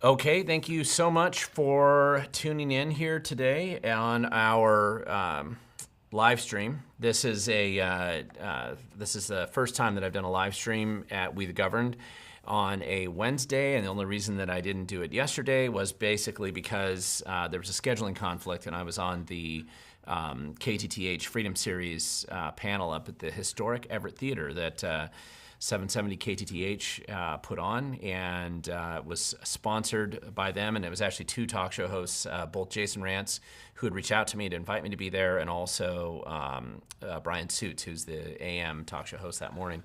Okay, thank you so much for tuning in here today on our live stream. This is the first time that I've done a live stream at We the Governed on a Wednesday, and the only reason that I didn't do it yesterday was basically because there was a scheduling conflict, and I was on the KTTH Freedom Series panel up at the historic Everett Theater that 770 KTTH put on, and was sponsored by them. And it was actually two talk show hosts, both Jason Rantz, who had reached out to me to invite me to be there, and also Brian Suits, who's the AM talk show host that morning.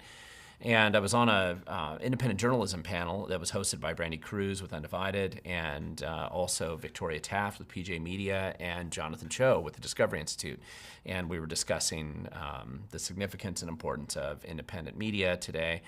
And I was on a independent journalism panel that was hosted by Brandy Cruz with Undivided, and also Victoria Taft with PJ Media, and Jonathan Cho with the Discovery Institute. And we were discussing the significance and importance of independent media today.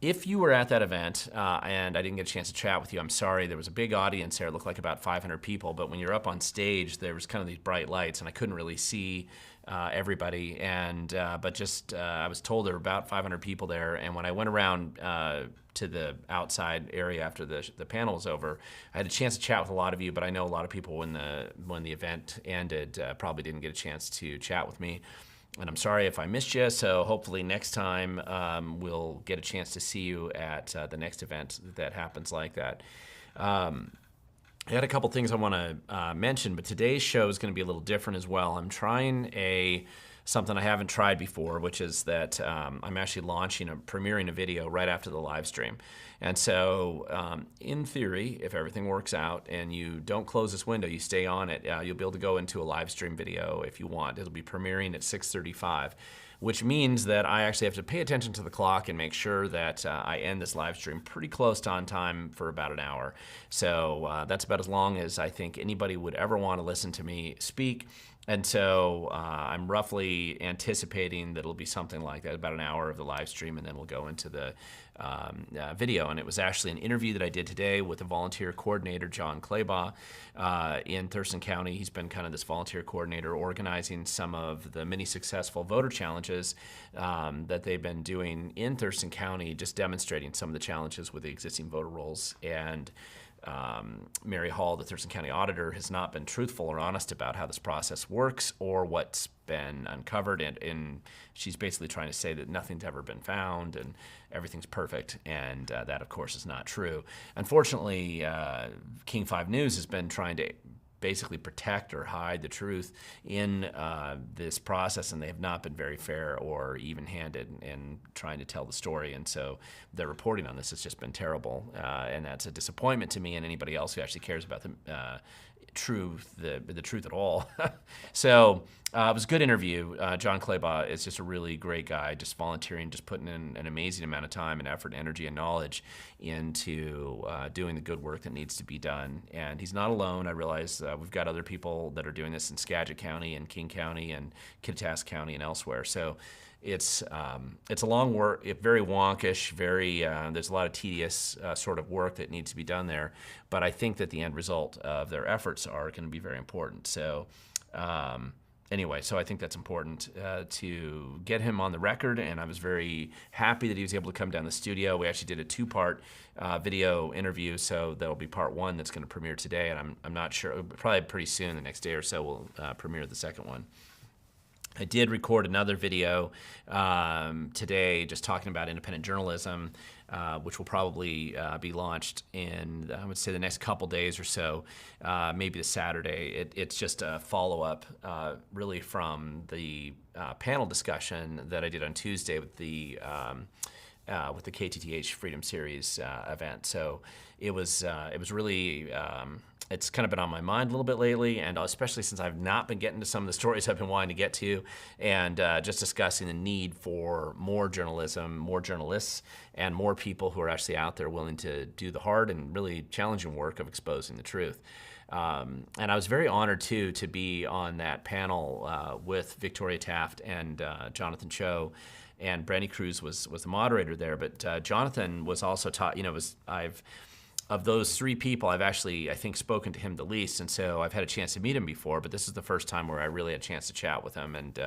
If you were at that event and I didn't get a chance to chat with you, I'm sorry. There was a big audience there. It looked like about 500 people. But when you're up on stage, there was kind of these bright lights, and I couldn't really see everybody. And I was told there were about 500 people there. And when I went around to the outside area after the panel was over, I had a chance to chat with a lot of you. But I know a lot of people when the event ended probably didn't get a chance to chat with me. And I'm sorry if I missed you, so hopefully next time we'll get a chance to see you at the next event that happens like that. I had a couple things I want to mention, but today's show is going to be a little different as well. I'm trying something I haven't tried before, which is that I'm actually premiering a video right after the live stream. And so in theory, if everything works out and you don't close this window, you stay on it, you'll be able to go into a live stream video if you want. It'll be premiering at 6:35, which means that I actually have to pay attention to the clock and make sure that I end this live stream pretty close to on time for about an hour. So that's about as long as I think anybody would ever want to listen to me speak. And so I'm roughly anticipating that it'll be something like that, about an hour of the live stream, and then we'll go into the video. And it was actually an interview that I did today with a volunteer coordinator, John Claybaugh, in Thurston County. He's been kind of this volunteer coordinator organizing some of the many successful voter challenges that they've been doing in Thurston County, just demonstrating some of the challenges with the existing voter rolls. And Mary Hall, the Thurston County auditor, has not been truthful or honest about how this process works or what's been uncovered. And she's basically trying to say that nothing's ever been found and everything's perfect. And that, of course, is not true. Unfortunately, King 5 News has been trying to basically protect or hide the truth in this process, and they have not been very fair or even-handed in trying to tell the story. And so their reporting on this has just been terrible, and that's a disappointment to me and anybody else who actually cares about the truth at all. So it was a good interview. John Claybaugh is just a really great guy, just volunteering, just putting in an amazing amount of time and effort, and energy, and knowledge into doing the good work that needs to be done. And he's not alone. I realize we've got other people that are doing this in Skagit County and King County and Kittitas County and elsewhere. So it's a long work, very wonkish, there's a lot of tedious sort of work that needs to be done there. But I think that the end result of their efforts are going to be very important. So anyway, so I think that's important to get him on the record, and I was very happy that he was able to come down to the studio. We actually did a two-part video interview, so that'll be part one that's going to premiere today, and I'm not sure, probably pretty soon, the next day or so, we'll premiere the second one. I did record another video today just talking about independent journalism, which will probably be launched in, I would say, the next couple days or so, maybe this Saturday. It's just a follow-up really from the panel discussion that I did on Tuesday with the KTTH Freedom Series event. So it was really, it's kind of been on my mind a little bit lately, and especially since I've not been getting to some of the stories I've been wanting to get to, and just discussing the need for more journalism, more journalists, and more people who are actually out there willing to do the hard and really challenging work of exposing the truth. And I was very honored, too, to be on that panel with Victoria Taft and Jonathan Cho, and Brandy Cruz was the moderator there. But Jonathan was also taught, of those three people, I've actually, I think, spoken to him the least, and so I've had a chance to meet him before, but this is the first time where I really had a chance to chat with him, and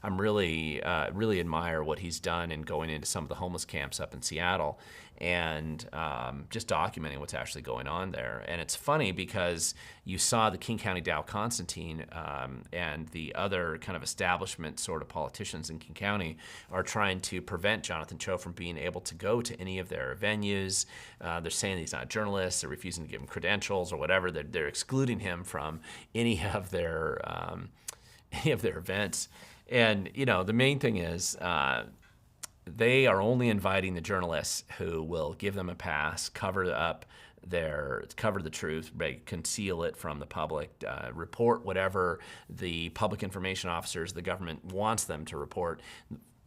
I'm really admire what he's done in going into some of the homeless camps up in Seattle and just documenting what's actually going on there. And it's funny because you saw the King County Dow Constantine and the other kind of establishment sort of politicians in King County are trying to prevent Jonathan Cho from being able to go to any of their venues. They're saying he's not a journalist. They're refusing to give him credentials or whatever. They're excluding him from any of their events. And the main thing is they are only inviting the journalists who will give them a pass, cover the truth, conceal it from the public, report whatever the public information officers, the government wants them to report.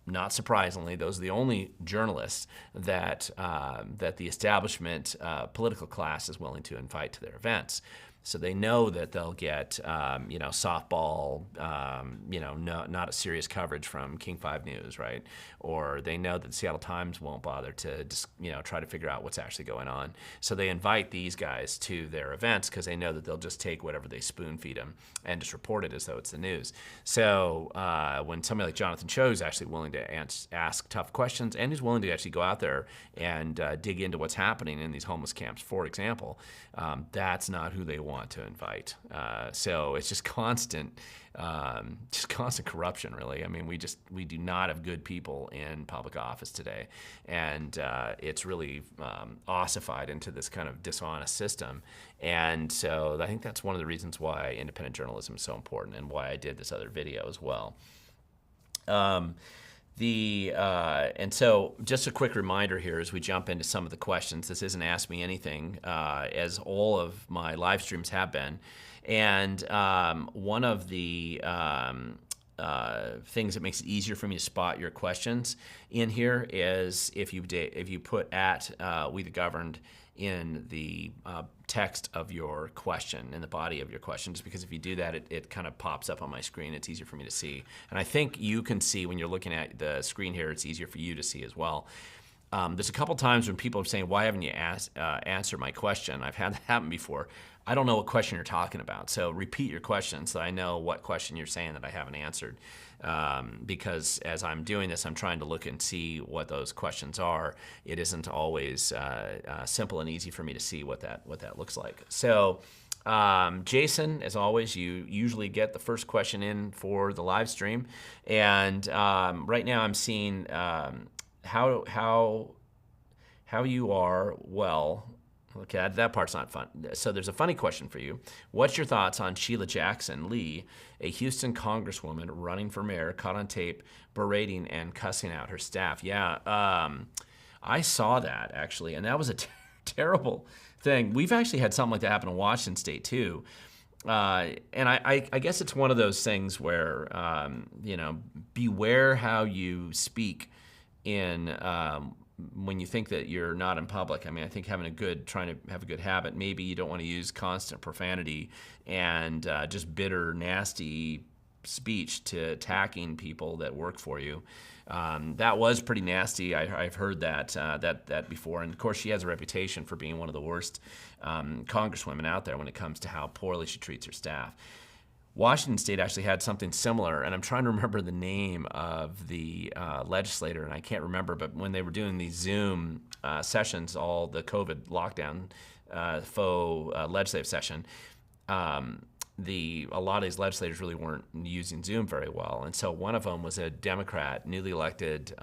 Not surprisingly, those are the only journalists that the establishment political class is willing to invite to their events. So they know that they'll get, softball, not a serious coverage from King 5 News, right? Or they know that the Seattle Times won't bother to, try to figure out what's actually going on. So they invite these guys to their events because they know that they'll just take whatever they spoon feed them and just report it as though it's the news. So when somebody like Jonathan Cho is actually willing to ask tough questions and is willing to actually go out there and dig into what's happening in these homeless camps, for example, that's not who they want to invite. So it's just constant corruption, really. I mean, we do not have good people in public office today, and it's really ossified into this kind of dishonest system. And so I think that's one of the reasons why independent journalism is so important, and why I did this other video as well. And so just a quick reminder here as we jump into some of the questions. This isn't Ask Me Anything, as all of my live streams have been. And one of the things that makes it easier for me to spot your questions in here is if you put at We the Governed in the text of your question, in the body of your question, just because if you do that, it kind of pops up on my screen. It's easier for me to see. And I think you can see when you're looking at the screen here, it's easier for you to see as well. There's a couple times when people are saying, why haven't you answered my question? I've had that happen before. I don't know what question you're talking about. So repeat your question so I know what question you're saying that I haven't answered. Because as I'm doing this, I'm trying to look and see what those questions are. It isn't always simple and easy for me to see what that looks like. So Jason, as always, you usually get the first question in for the live stream. And right now I'm seeing how you are well. Okay, that part's not fun. So there's a funny question for you. What's your thoughts on Sheila Jackson Lee, a Houston congresswoman running for mayor, caught on tape berating and cussing out her staff? Yeah, I saw that actually, and that was a terrible thing. We've actually had something like that happen in Washington State too. And I guess it's one of those things where, beware how you speak in when you think that you're not in public. I mean, I think trying to have a good habit, maybe you don't want to use constant profanity and just bitter, nasty speech to attacking people that work for you. That was pretty nasty. I've heard that before. And of course, she has a reputation for being one of the worst congresswomen out there when it comes to how poorly she treats her staff. Washington State actually had something similar, and I'm trying to remember the name of the legislator, and I can't remember, but when they were doing these Zoom sessions, all the COVID lockdown faux legislative session, a lot of these legislators really weren't using Zoom very well. And so one of them was a Democrat, newly elected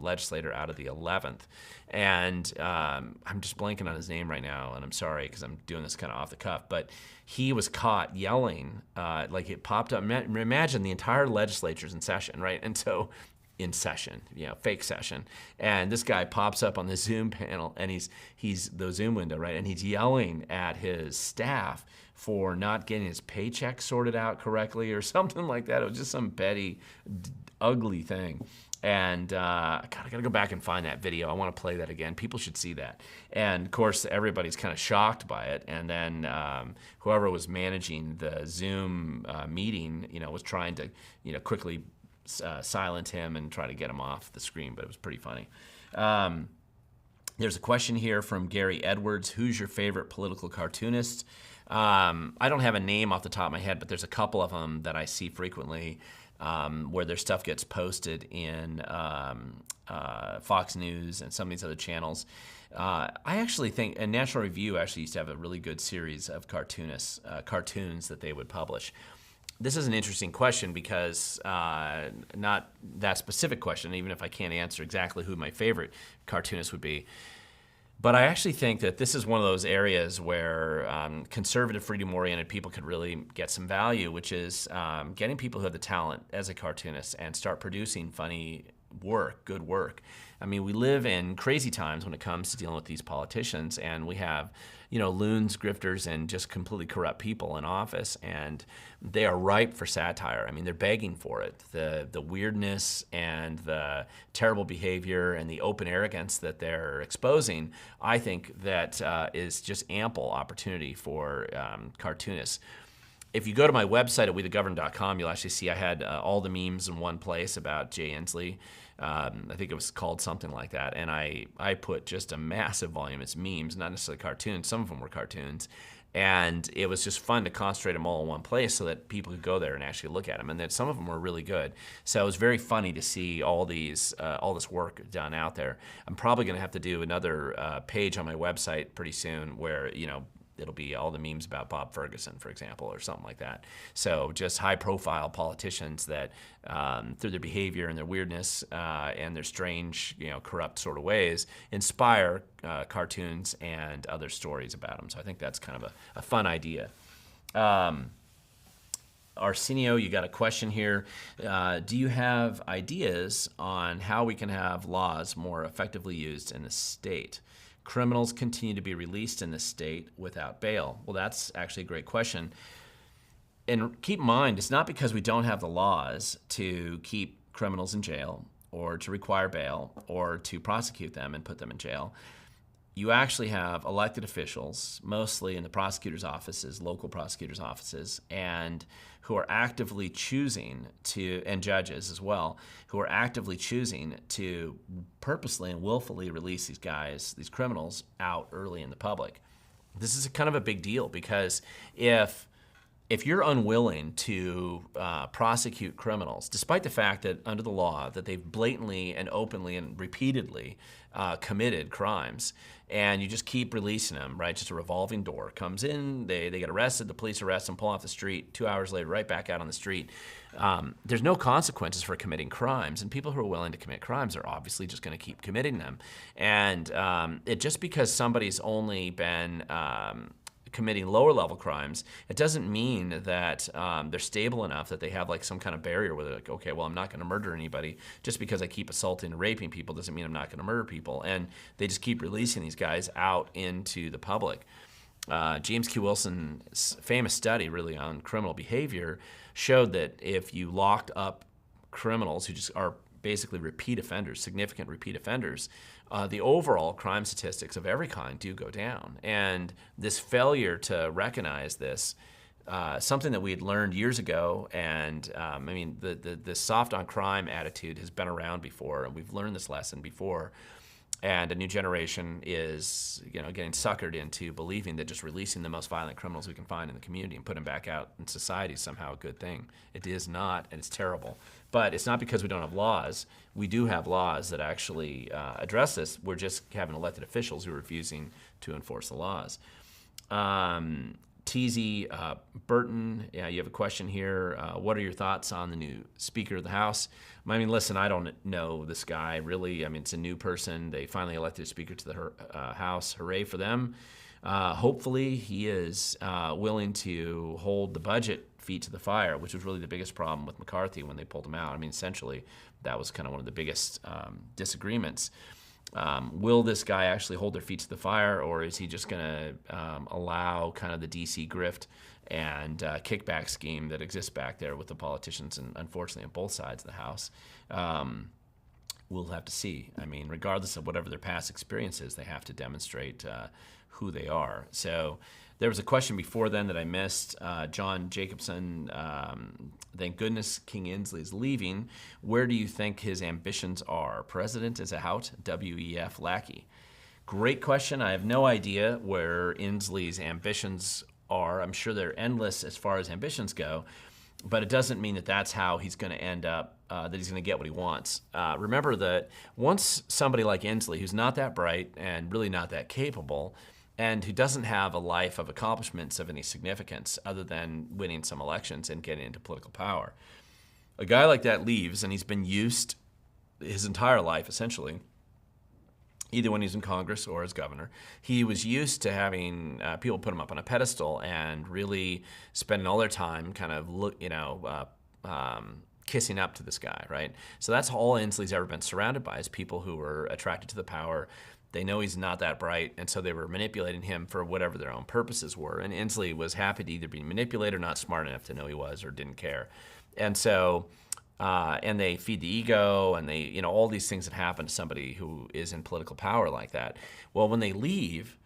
legislator out of the 11th. And I'm just blanking on his name right now, and I'm sorry because I'm doing this kind of off the cuff, but he was caught yelling, like it popped up. Imagine the entire legislature's in session, right? And so in session, fake session. And this guy pops up on the Zoom panel, and he's the Zoom window, right? And he's yelling at his staff for not getting his paycheck sorted out correctly or something like that. It was just some petty, ugly thing. And God, I gotta go back and find that video. I want to play that again. People should see that. And of course, everybody's kind of shocked by it. And then whoever was managing the Zoom meeting, was trying to, quickly silent him and try to get him off the screen. But it was pretty funny. There's a question here from Gary Edwards. Who's your favorite political cartoonist? I don't have a name off the top of my head, but there's a couple of them that I see frequently where their stuff gets posted in Fox News and some of these other channels. I actually think, and National Review actually used to have a really good series of cartoons that they would publish. This is an interesting question because not that specific question, even if I can't answer exactly who my favorite cartoonist would be. But I actually think that this is one of those areas where conservative, freedom-oriented people could really get some value, which is getting people who have the talent as a cartoonist and start producing funny work, good work. I mean, we live in crazy times when it comes to dealing with these politicians, and we have, loons, grifters, and just completely corrupt people in office, and they are ripe for satire. I mean, they're begging for it. The weirdness and the terrible behavior and the open arrogance that they're exposing, I think that is just ample opportunity for cartoonists. If you go to my website at wethegovern.com, you'll actually see I had all the memes in one place about Jay Inslee. I think it was called something like that. And I put just a massive volume. It's memes, not necessarily cartoons. Some of them were cartoons. And it was just fun to concentrate them all in one place so that people could go there and actually look at them. And then some of them were really good. So it was very funny to see all this work done out there. I'm probably going to have to do another page on my website pretty soon where, it'll be all the memes about Bob Ferguson, for example, or something like that. So just high-profile politicians that, through their behavior and their weirdness and their strange, corrupt sort of ways, inspire cartoons and other stories about them. So I think that's kind of a fun idea. Arsenio, you got a question here. Do you have ideas on how we can have laws more effectively used in the state? Criminals continue to be released in this state without bail. Well, that's actually a great question. And keep in mind, it's not because we don't have the laws to keep criminals in jail or to require bail or to prosecute them and put them in jail. You actually have elected officials, mostly in the prosecutor's offices, local prosecutor's offices, and who are actively choosing to, and judges as well, who are actively choosing to purposely and willfully release these guys, these criminals, out early in the public. This is kind of a big deal because if you're unwilling to prosecute criminals, despite the fact that under the law that they've blatantly and openly and repeatedly committed crimes, and you just keep releasing them, right? Just a revolving door. Comes in, they get arrested, the police arrest them, pull off the street, 2 hours later, right back out on the street. There's no consequences for committing crimes, and people who are willing to commit crimes are obviously just going to keep committing them. And just because somebody's only been committing lower level crimes, it doesn't mean that they're stable enough that they have like some kind of barrier where they're like, okay, well, I'm not going to murder anybody. Just because I keep assaulting and raping people doesn't mean I'm not going to murder people. And they just keep releasing these guys out into the public. James Q. Wilson's famous study really on criminal behavior showed that if you locked up criminals who just are basically repeat offenders, significant repeat offenders, the overall crime statistics of every kind do go down. And this failure to recognize this, something that we had learned years ago, and the soft on crime attitude has been around before, and we've learned this lesson before. And a new generation is, getting suckered into believing that just releasing the most violent criminals we can find in the community and put them back out in society is somehow a good thing. It is not, and it's terrible. But it's not because we don't have laws. We do have laws that actually address this. We're just having elected officials who are refusing to enforce the laws. TZ Burton, you have a question here. What are your thoughts on the new Speaker of the House? I mean, listen, I don't know this guy, really. I mean, it's a new person. They finally elected a Speaker to the House. Hooray for them. Hopefully, he is willing to hold the budget feet to the fire, which was really the biggest problem with McCarthy when they pulled him out. I mean, essentially, that was kind of one of the biggest disagreements. Will this guy actually hold their feet to the fire, or is he just going to allow kind of the DC grift and kickback scheme that exists back there with the politicians, and unfortunately on both sides of the House? We'll have to see. I mean, regardless of whatever their past experience is, they have to demonstrate who they are. So there was a question before then that I missed. John Jacobson, thank goodness King Inslee is leaving. Where do you think his ambitions are? President is out, WEF lackey. Great question. I have no idea where Inslee's ambitions are. I'm sure they're endless as far as ambitions go, but it doesn't mean that that's how he's going to end up, that he's going to get what he wants. Remember that once somebody like Inslee, who's not that bright and really not that capable, and who doesn't have a life of accomplishments of any significance other than winning some elections and getting into political power, a guy like that leaves, and he's been used his entire life, essentially, either when he's in Congress or as governor. He was used to having people put him up on a pedestal and really spending all their time kind of kissing up to this guy, right? So that's all Inslee's ever been surrounded by, is people who were attracted to the power. They know he's not that bright, and so they were manipulating him for whatever their own purposes were. And Inslee was happy to either be manipulated or not smart enough to know he was or didn't care. And so, and they feed the ego, and they, all these things that happen to somebody who is in political power like that. Well, when they leave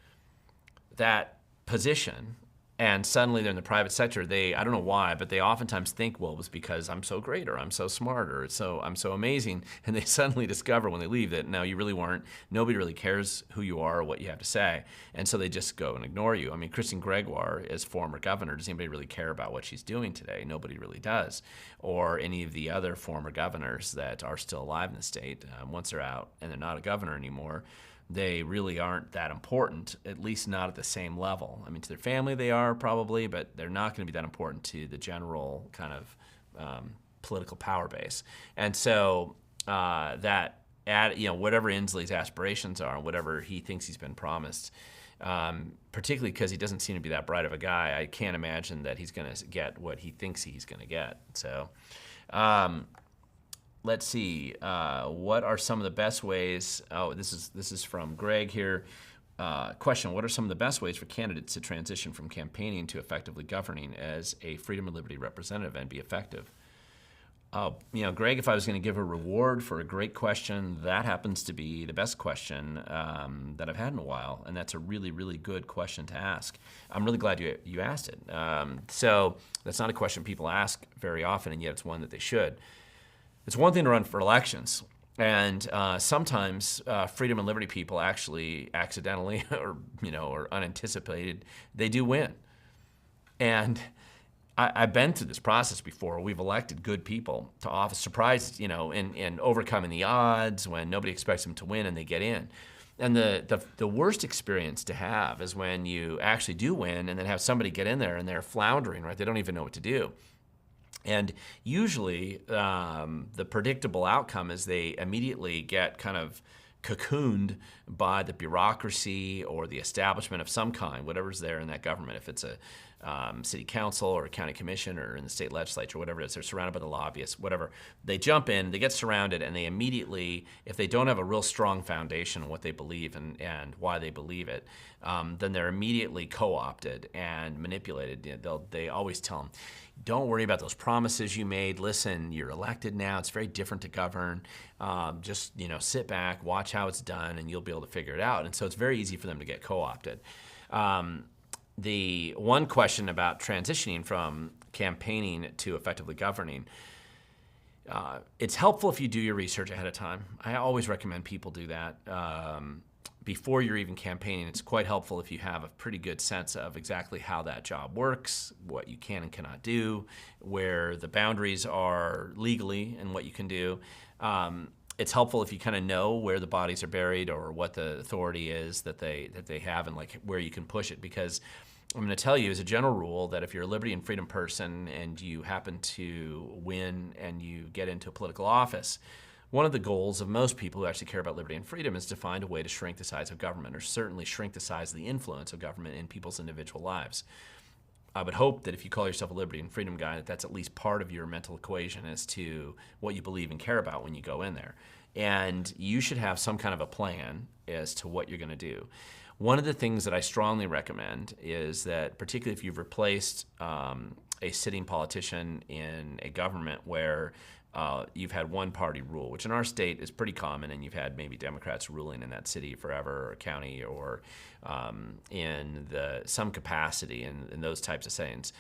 that position and suddenly they're in the private sector, I don't know why, but they oftentimes think, well, it was because I'm so great, or I'm so smart, or I'm so amazing. And they suddenly discover when they leave that, no, you really weren't. Nobody really cares who you are or what you have to say. And so they just go and ignore you. I mean, Christine Gregoire, as former governor, does anybody really care about what she's doing today? Nobody really does. Or any of the other former governors that are still alive in the state, once they're out and they're not a governor anymore, they really aren't that important, at least not at the same level. I mean, to their family they are probably, but they're not going to be that important to the general kind of political power base. And so whatever Inslee's aspirations are, whatever he thinks he's been promised, particularly because he doesn't seem to be that bright of a guy, I can't imagine that he's going to get what he thinks he's going to get. So let's see. What are some of the best ways? Oh, this is from Greg here. Question: what are some of the best ways for candidates to transition from campaigning to effectively governing as a freedom and liberty representative and be effective? Greg, if I was going to give a reward for a great question, that happens to be the best question that I've had in a while, and that's a really, really good question to ask. I'm really glad you asked it. So that's not a question people ask very often, and yet it's one that they should. It's one thing to run for elections, and sometimes freedom and liberty people actually accidentally or unanticipated, they do win. And I've been through this process before. We've elected good people to office, surprised, in overcoming the odds when nobody expects them to win and they get in. And the worst experience to have is when you actually do win and then have somebody get in there and they're floundering, right? They don't even know what to do. And usually the predictable outcome is they immediately get kind of cocooned by the bureaucracy or the establishment of some kind, whatever's there in that government. If it's a city council or a county commission or in the state legislature, whatever it is, they're surrounded by the lobbyists, whatever. They jump in, they get surrounded, and they immediately, if they don't have a real strong foundation on what they believe and why they believe it, then they're immediately co-opted and manipulated. They always tell them, don't worry about those promises you made. Listen, you're elected now. It's very different to govern. Just sit back, watch how it's done, and you'll be able to figure it out. And so it's very easy for them to get co-opted. The one question about transitioning from campaigning to effectively governing, it's helpful if you do your research ahead of time. I always recommend people do that. Before you're even campaigning, it's quite helpful if you have a pretty good sense of exactly how that job works, what you can and cannot do, where the boundaries are legally and what you can do. It's helpful if you kind of know where the bodies are buried or what the authority is that they have and like where you can push it, because I'm going to tell you as a general rule that if you're a liberty and freedom person and you happen to win and you get into a political office, one of the goals of most people who actually care about liberty and freedom is to find a way to shrink the size of government, or certainly shrink the size of the influence of government in people's individual lives. I would hope that if you call yourself a liberty and freedom guy, that's at least part of your mental equation as to what you believe and care about when you go in there. And you should have some kind of a plan as to what you're going to do. One of the things that I strongly recommend is that, particularly if you've replaced a sitting politician in a government where you've had one party rule, which in our state is pretty common, and you've had maybe Democrats ruling in that city forever, or county, or in some capacity in those types of settings.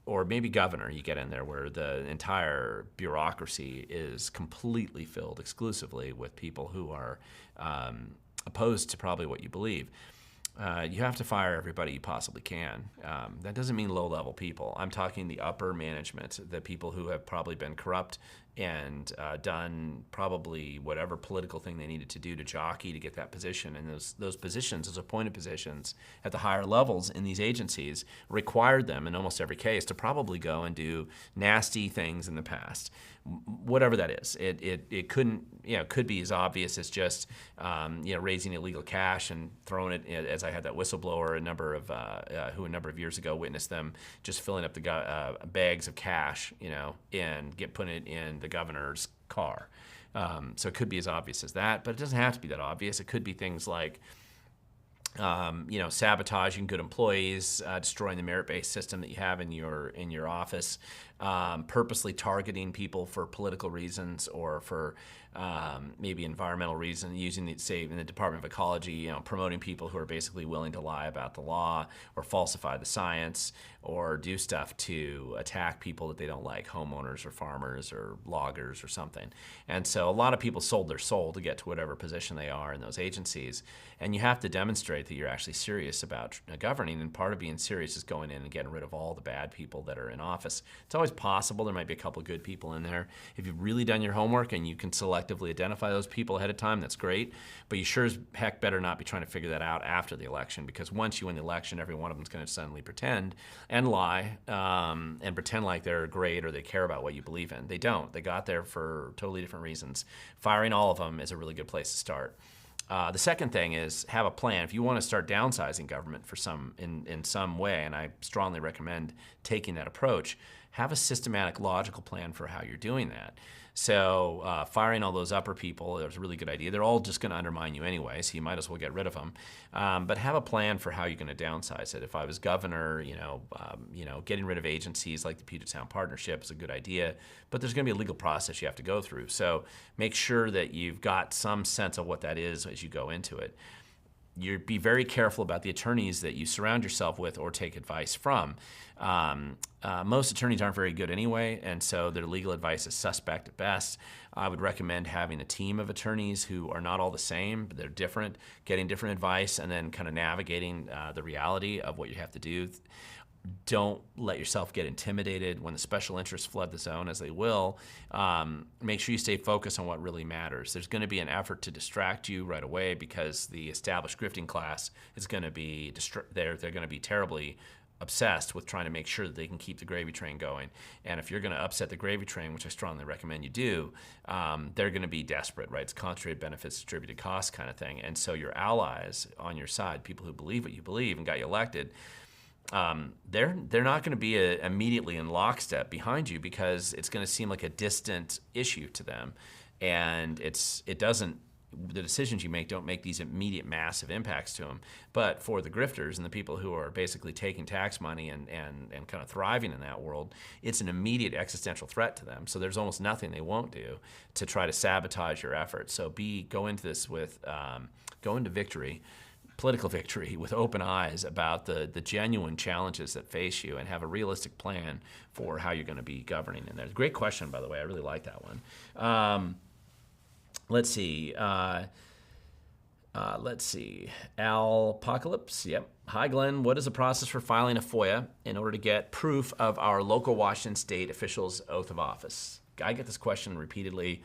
Or maybe governor, you get in there where the entire bureaucracy is completely filled exclusively with people who are opposed to probably what you believe. You have to fire everybody you possibly can. That doesn't mean low-level people. I'm talking the upper management, the people who have probably been corrupt and done probably whatever political thing they needed to do to jockey to get that position. And those positions, those appointed positions at the higher levels in these agencies, required them in almost every case to probably go and do nasty things in the past. Whatever that is, it couldn't, could be as obvious as just raising illegal cash and throwing it. As I had that whistleblower, a number of years ago witnessed them just filling up the bags of cash, and putting it in the governor's car. So it could be as obvious as that, but it doesn't have to be that obvious. It could be things like sabotaging good employees, destroying the merit-based system that you have in your office, purposely targeting people for political reasons or for maybe environmental reasons, using say in the Department of Ecology, promoting people who are basically willing to lie about the law or falsify the science or do stuff to attack people that they don't like, homeowners or farmers or loggers or something. And so a lot of people sold their soul to get to whatever position they are in those agencies. And you have to demonstrate that you're actually serious about governing, and part of being serious is going in and getting rid of all the bad people that are in office. It's always possible there might be a couple good people in there. If you've really done your homework and you can selectively identify those people ahead of time, that's great. But you sure as heck better not be trying to figure that out after the election, because once you win the election, every one of them is going to suddenly pretend and lie and pretend like they're great or they care about what you believe in. They don't. They got there for totally different reasons. Firing all of them is a really good place to start. The second thing is have a plan. If you want to start downsizing government in some way, and I strongly recommend taking that approach, have a systematic, logical plan for how you're doing that. So firing all those upper people is a really good idea. They're all just going to undermine you anyway, so you might as well get rid of them. But have a plan for how you're going to downsize it. If I was governor, getting rid of agencies like the Puget Sound Partnership is a good idea, but there's going to be a legal process you have to go through. So make sure that you've got some sense of what that is as you go into it. You be very careful about the attorneys that you surround yourself with or take advice from. Most attorneys aren't very good anyway, and so their legal advice is suspect at best. I would recommend having a team of attorneys who are not all the same, but they're different, getting different advice, and then kind of navigating the reality of what you have to do. Don't let yourself get intimidated when the special interests flood the zone, as they will. Make sure you stay focused on what really matters. There's going to be an effort to distract you right away because the established grifting class is going to be they're going to be terribly obsessed with trying to make sure that they can keep the gravy train going. And if you're going to upset the gravy train, which I strongly recommend you do, they're going to be desperate, right? It's concentrated benefits, distributed costs kind of thing. And so your allies on your side, people who believe what you believe and got you elected, they're not going to be immediately in lockstep behind you because it's going to seem like a distant issue to them, and the decisions you make don't make these immediate massive impacts to them. But for the grifters and the people who are basically taking tax money and kind of thriving in that world, it's an immediate existential threat to them. So there's almost nothing they won't do to try to sabotage your efforts. So go into this with go into political victory with open eyes about the genuine challenges that face you and have a realistic plan for how you're going to be governing in there. Great question, by the way. I really like that one. Let's see. Alpocalypse. Yep. Hi, Glenn. What is the process for filing a FOIA in order to get proof of our local Washington state officials' oath of office? I get this question repeatedly.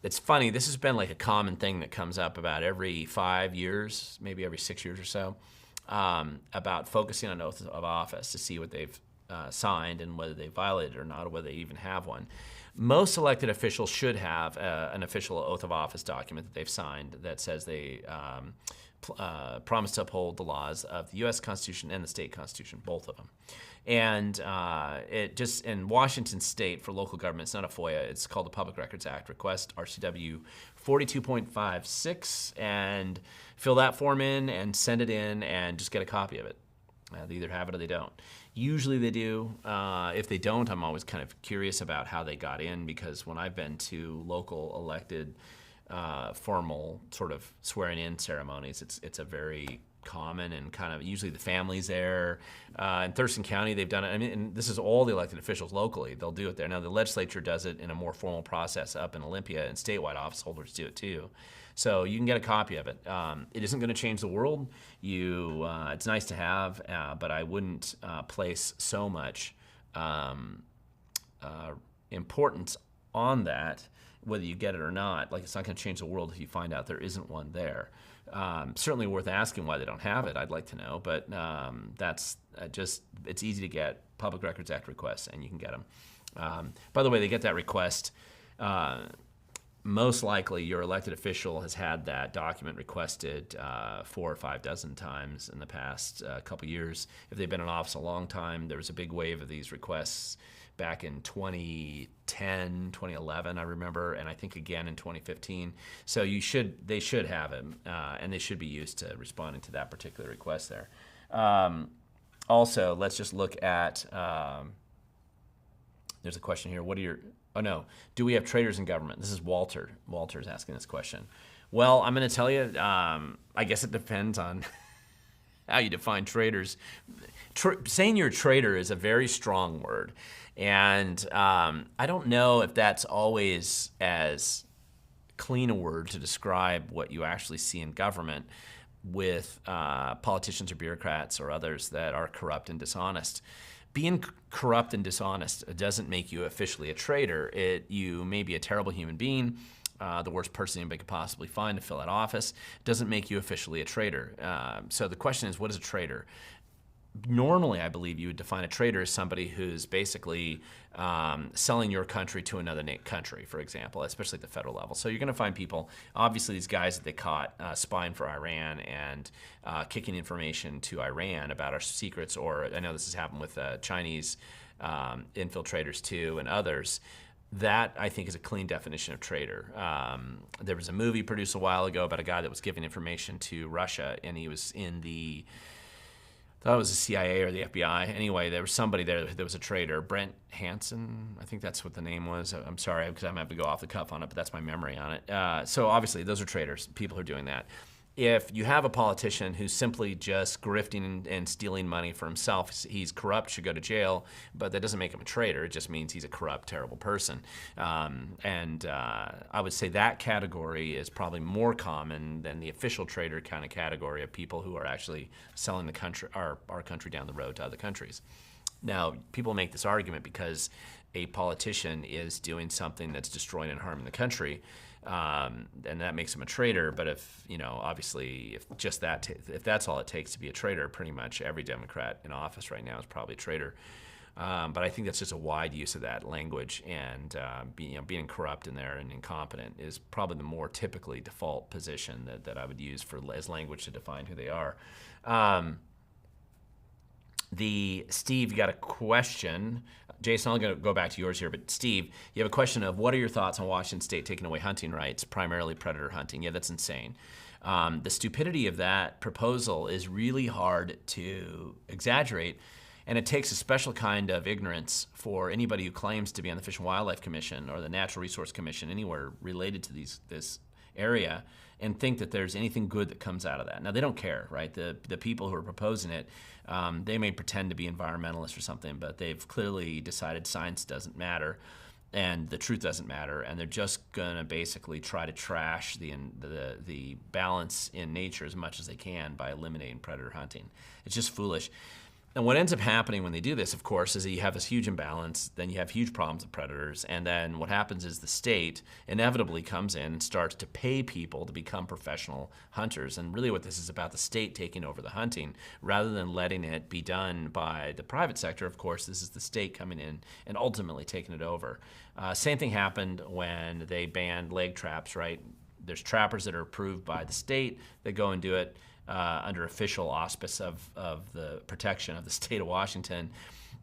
It's funny. This has been like a common thing that comes up about every 5 years, maybe every 6 years or so, about focusing on oath of office to see what they've signed and whether they violated it or not, or whether they even have one. Most elected officials should have an official oath of office document that they've signed that says they promise to uphold the laws of the U.S. Constitution and the state Constitution, both of them. And it just in Washington State for local government, it's not a FOIA. It's called the Public Records Act. Request RCW 42.56 and fill that form in and send it in and just get a copy of it. They either have it or they don't. Usually they do. If they don't, I'm always kind of curious about how they got in, because when I've been to local elected formal sort of swearing in ceremonies. It's a very common and kind of usually the family's there. In Thurston County, they've done it. I mean, and this is all the elected officials locally. They'll do it there. Now, the legislature does it in a more formal process up in Olympia, and statewide office holders do it too. So you can get a copy of it. It isn't going to change the world. It's nice to have, but I wouldn't place so much importance on that, whether you get it or not. Like, it's not going to change the world if you find out there isn't one there. Certainly worth asking why they don't have it. I'd like to know, but that's it's easy to get Public Records Act requests, and you can get them. By the way, they get that request. Most likely, your elected official has had that document requested 4 or 5 dozen times in the past couple years. If they've been in office a long time, there was a big wave of these requests back in 2010, 2011, I remember, and I think again in 2015. So they should have them, and they should be used to responding to that particular request there. Also, let's just look at, there's a question here. Do we have traitors in government? This is Walter. Walter's asking this question. Well, I'm going to tell you, I guess it depends on how you define traitors. Saying you're a traitor is a very strong word. And I don't know if that's always as clean a word to describe what you actually see in government with politicians or bureaucrats or others that are corrupt and dishonest. Being corrupt and dishonest doesn't make you officially a traitor. You may be a terrible human being, the worst person anybody could possibly find to fill that office. It doesn't make you officially a traitor. So the question is, what is a traitor? Normally, I believe you would define a traitor as somebody who's basically selling your country to another country, for example, especially at the federal level. So you're going to find people, obviously these guys that they caught spying for Iran and kicking information to Iran about our secrets, or I know this has happened with Chinese infiltrators too and others. That, I think, is a clean definition of traitor. There was a movie produced a while ago about a guy that was giving information to Russia, and he was in I thought it was the CIA or the FBI. Anyway, there was somebody there that was a traitor. Brent Hansen, I think that's what the name was. I'm sorry, because I'm going to have to go off the cuff on it, but that's my memory on it. So obviously, those are traitors, people who are doing that. If you have a politician who's simply just grifting and stealing money for himself, he's corrupt, should go to jail, but that doesn't make him a traitor. It just means he's a corrupt, terrible person. I would say that category is probably more common than the official traitor kind of category of people who are actually selling the country, our country down the road to other countries. Now, people make this argument because a politician is doing something that's destroying and harming the country, and that makes him a traitor. But obviously, if that's all it takes to be a traitor, pretty much every Democrat in office right now is probably a traitor. But I think that's just a wide use of that language, and being corrupt in there and incompetent is probably the more typically default position that I would use as language to define who they are. Steve, you got a question. Jason, I'm going to go back to yours here, but Steve, you have a question of what are your thoughts on Washington State taking away hunting rights, primarily predator hunting? Yeah, that's insane. The stupidity of that proposal is really hard to exaggerate, and it takes a special kind of ignorance for anybody who claims to be on the Fish and Wildlife Commission or the Natural Resource Commission, anywhere related to this area, and think that there's anything good that comes out of that. Now, they don't care, right? The people who are proposing it, they may pretend to be environmentalists or something, but they've clearly decided science doesn't matter and the truth doesn't matter, and they're just going to basically try to trash the balance in nature as much as they can by eliminating predator hunting. It's just foolish. And what ends up happening when they do this, of course, is that you have this huge imbalance, then you have huge problems with predators, and then what happens is the state inevitably comes in and starts to pay people to become professional hunters. And really what this is about, the state taking over the hunting, rather than letting it be done by the private sector. Of course, this is the state coming in and ultimately taking it over. Same thing happened when they banned leg traps, right? There's trappers that are approved by the state that go and do it under official auspice of the protection of the state of Washington,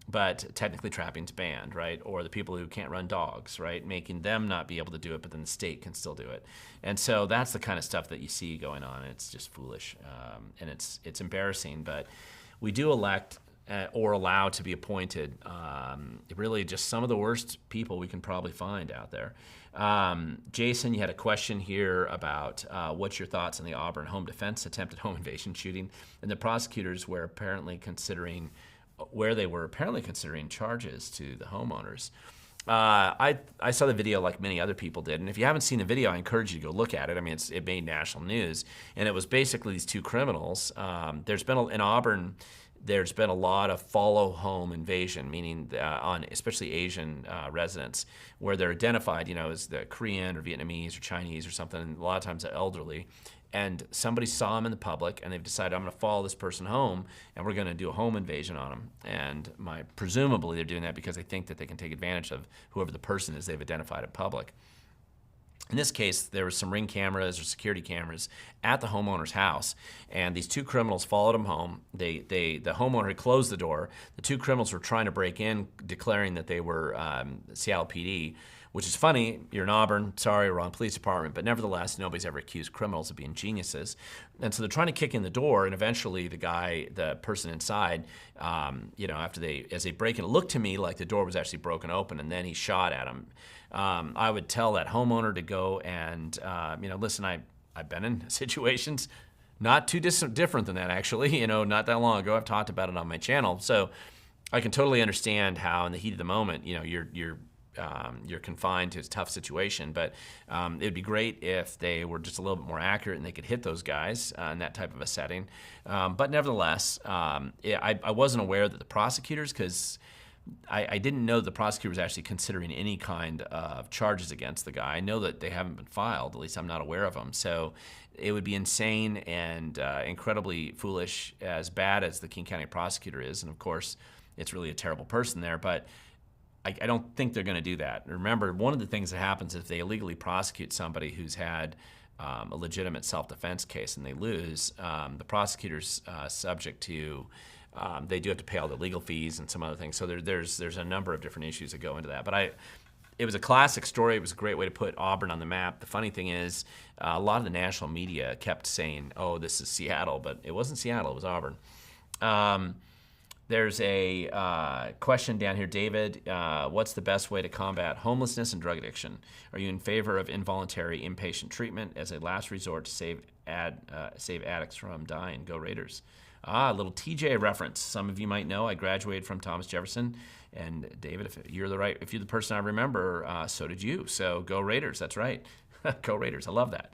but technically trapping's banned, right? Or the people who can't run dogs, right? Making them not be able to do it, but then the state can still do it. And so that's the kind of stuff that you see going on. It's just foolish, and it's embarrassing, but we do elect or allowed to be appointed. Really just some of the worst people we can probably find out there. Jason, you had a question here about what's your thoughts on the Auburn home defense attempted home invasion shooting, and the prosecutors were apparently considering charges to the homeowners. I saw the video like many other people did, and if you haven't seen the video, I encourage you to go look at it. I mean, it made national news, and it was basically these two criminals. In Auburn, there's been a lot of follow home invasion, meaning on especially Asian residents, where they're identified, as the Korean or Vietnamese or Chinese or something. And a lot of times they're elderly, and somebody saw them in the public, and they've decided, I'm going to follow this person home, and we're going to do a home invasion on them. And presumably they're doing that because they think that they can take advantage of whoever the person is they've identified in public. In this case, there were some Ring cameras or security cameras at the homeowner's house, and these two criminals followed him home. The homeowner had closed the door. The two criminals were trying to break in, declaring that they were Seattle PD, which is funny. You're in Auburn, sorry, wrong police department, but nevertheless, nobody's ever accused criminals of being geniuses. And so they're trying to kick in the door, and eventually the person inside, as they break in, it looked to me like the door was actually broken open, and then he shot at him. I would tell that homeowner to go and, listen, I've been in situations not too different than that, actually, not that long ago. I've talked about it on my channel. So I can totally understand how in the heat of the moment, you're confined to a tough situation, but it'd be great if they were just a little bit more accurate and they could hit those guys in that type of a setting. But nevertheless, I wasn't aware that the prosecutors, because I didn't know the prosecutor was actually considering any kind of charges against the guy. I know that they haven't been filed, at least I'm not aware of them. So it would be insane and incredibly foolish, as bad as the King County prosecutor is. And of course, it's really a terrible person there, but I don't think they're going to do that. Remember, one of the things that happens if they illegally prosecute somebody who's had a legitimate self-defense case and they lose, the prosecutor's subject to, they do have to pay all the legal fees and some other things. So there's a number of different issues that go into that. But it was a classic story. It was a great way to put Auburn on the map. The funny thing is, a lot of the national media kept saying, oh, this is Seattle, but it wasn't Seattle, it was Auburn. There's a question down here, David. What's the best way to combat homelessness and drug addiction? Are you in favor of involuntary inpatient treatment as a last resort to save addicts from dying? Go Raiders. A little TJ reference. Some of you might know I graduated from Thomas Jefferson, and David, if you're the person I remember, so did you. So go Raiders. That's right. Go Raiders. I love that.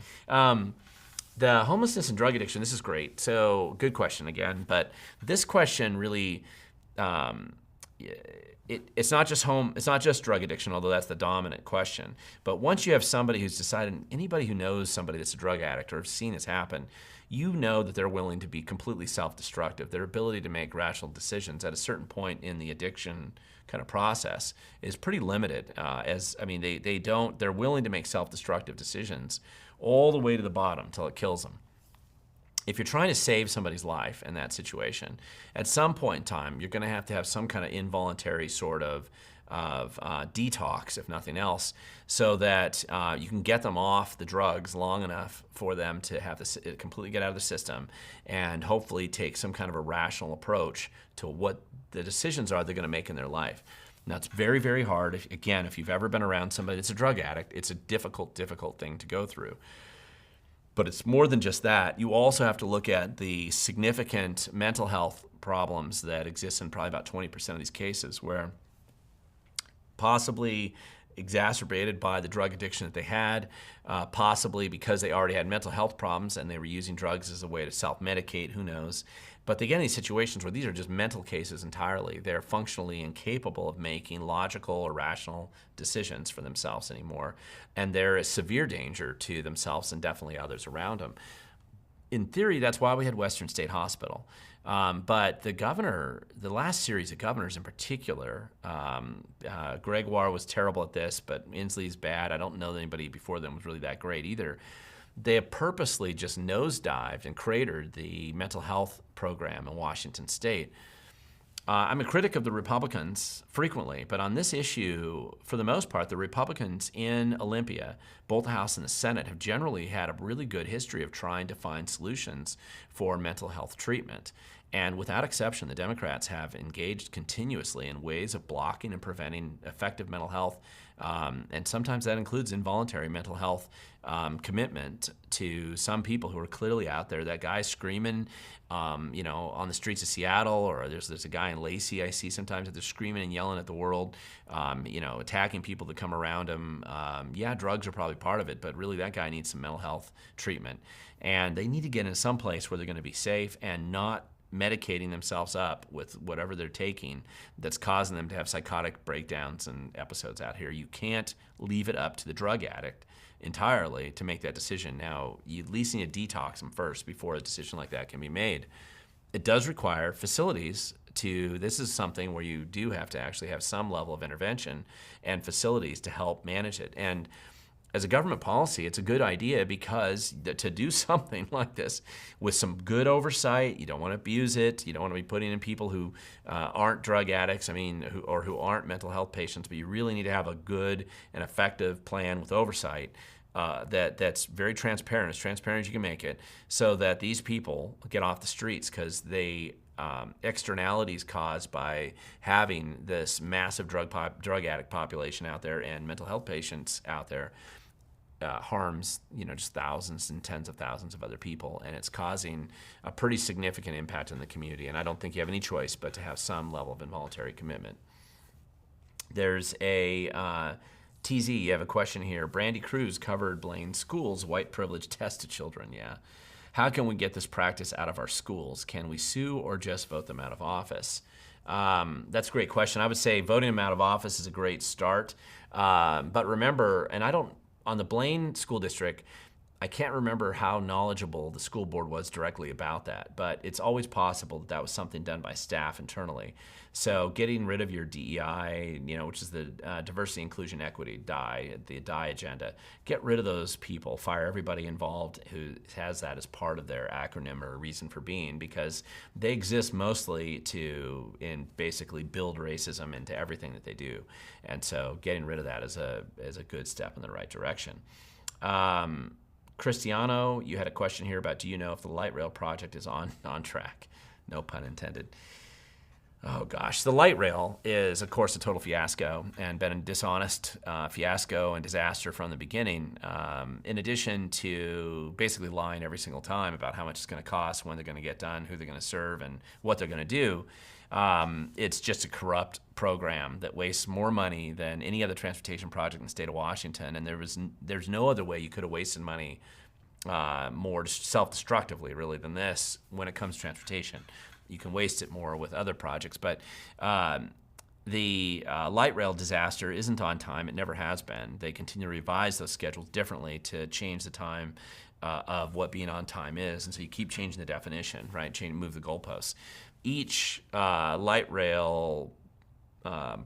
The homelessness and drug addiction, this is great. So good question again, but this question really, it's not just drug addiction, although that's the dominant question. But once you have somebody who's decided, anybody who knows somebody that's a drug addict or have seen this happen, you know that they're willing to be completely self-destructive. Their ability to make rational decisions at a certain point in the addiction kind of process is pretty limited. They're willing to make self-destructive decisions all the way to the bottom until it kills them. If you're trying to save somebody's life in that situation, at some point in time, you're going to have some kind of involuntary sort of detox, if nothing else, so that you can get them off the drugs long enough for them to have this completely get out of the system and hopefully take some kind of a rational approach to what the decisions are they're going to make in their life. Now, it's very, very hard. If you've ever been around somebody that's a drug addict, it's a difficult thing to go through. But it's more than just that. You also have to look at the significant mental health problems that exist in probably about 20% of these cases, where possibly exacerbated by the drug addiction that they had, possibly because they already had mental health problems and they were using drugs as a way to self-medicate, who knows. But they get in these situations where these are just mental cases entirely. They're functionally incapable of making logical or rational decisions for themselves anymore. And they're a severe danger to themselves and definitely others around them. In theory, that's why we had Western State Hospital. But the last series of governors in particular, Gregoire was terrible at this, but Inslee's bad. I don't know that anybody before them was really that great either. They have purposely just nosedived and cratered the mental health program in Washington State. I'm a critic of the Republicans frequently, but on this issue, for the most part, the Republicans in Olympia, both the House and the Senate, have generally had a really good history of trying to find solutions for mental health treatment. And without exception, the Democrats have engaged continuously in ways of blocking and preventing effective mental health. And sometimes that includes involuntary mental health commitment to some people who are clearly out there. That guy screaming, on the streets of Seattle, or there's a guy in Lacey I see sometimes that they're screaming and yelling at the world, attacking people that come around him. Yeah, drugs are probably part of it, but really that guy needs some mental health treatment. And they need to get in some place where they're going to be safe and not medicating themselves up with whatever they're taking that's causing them to have psychotic breakdowns and episodes out here. You can't leave it up to the drug addict entirely to make that decision. Now, you at least need to detox them first before a decision like that can be made. It does require facilities this is something where you do have to actually have some level of intervention and facilities to help manage it. And as a government policy, it's a good idea because to do something like this with some good oversight, you don't want to abuse it. You don't want to be putting in people who aren't drug addicts, who aren't mental health patients, but you really need to have a good and effective plan with oversight that's very transparent, as transparent as you can make it, so that these people get off the streets, because externalities caused by having this massive drug addict population out there and mental health patients out there harms just thousands and tens of thousands of other people, and it's causing a pretty significant impact in the community. And I don't think you have any choice but to have some level of involuntary commitment. There's a TZ, you have a question here. Brandy Cruz covered Blaine's schools white privilege test to children. Yeah. How can we get this practice out of our schools? Can we sue or just vote them out of office? That's a great question. I would say voting them out of office is a great start. But remember, and on the Blaine School District, I can't remember how knowledgeable the school board was directly about that, but it's always possible that was something done by staff internally. So getting rid of your DEI, which is the Diversity, Inclusion, Equity, DI, the DI agenda, get rid of those people, fire everybody involved who has that as part of their acronym or reason for being, because they exist mostly to basically build racism into everything that they do. And so getting rid of that is a good step in the right direction. Cristiano, you had a question here about, do you know if the light rail project is on track? No pun intended. Oh gosh, the light rail is, of course, a total fiasco and been a dishonest fiasco and disaster from the beginning. In addition to basically lying every single time about how much it's going to cost, when they're going to get done, who they're going to serve, and what they're going to do, it's just a corrupt program that wastes more money than any other transportation project in the state of Washington. And there's no other way you could have wasted money more self-destructively, really, than this when it comes to transportation. You can waste it more with other projects, but the light rail disaster isn't on time. It never has been. They continue to revise those schedules differently to change the time of what being on time is, and so you keep changing the definition, right? Move the goalposts. Each light rail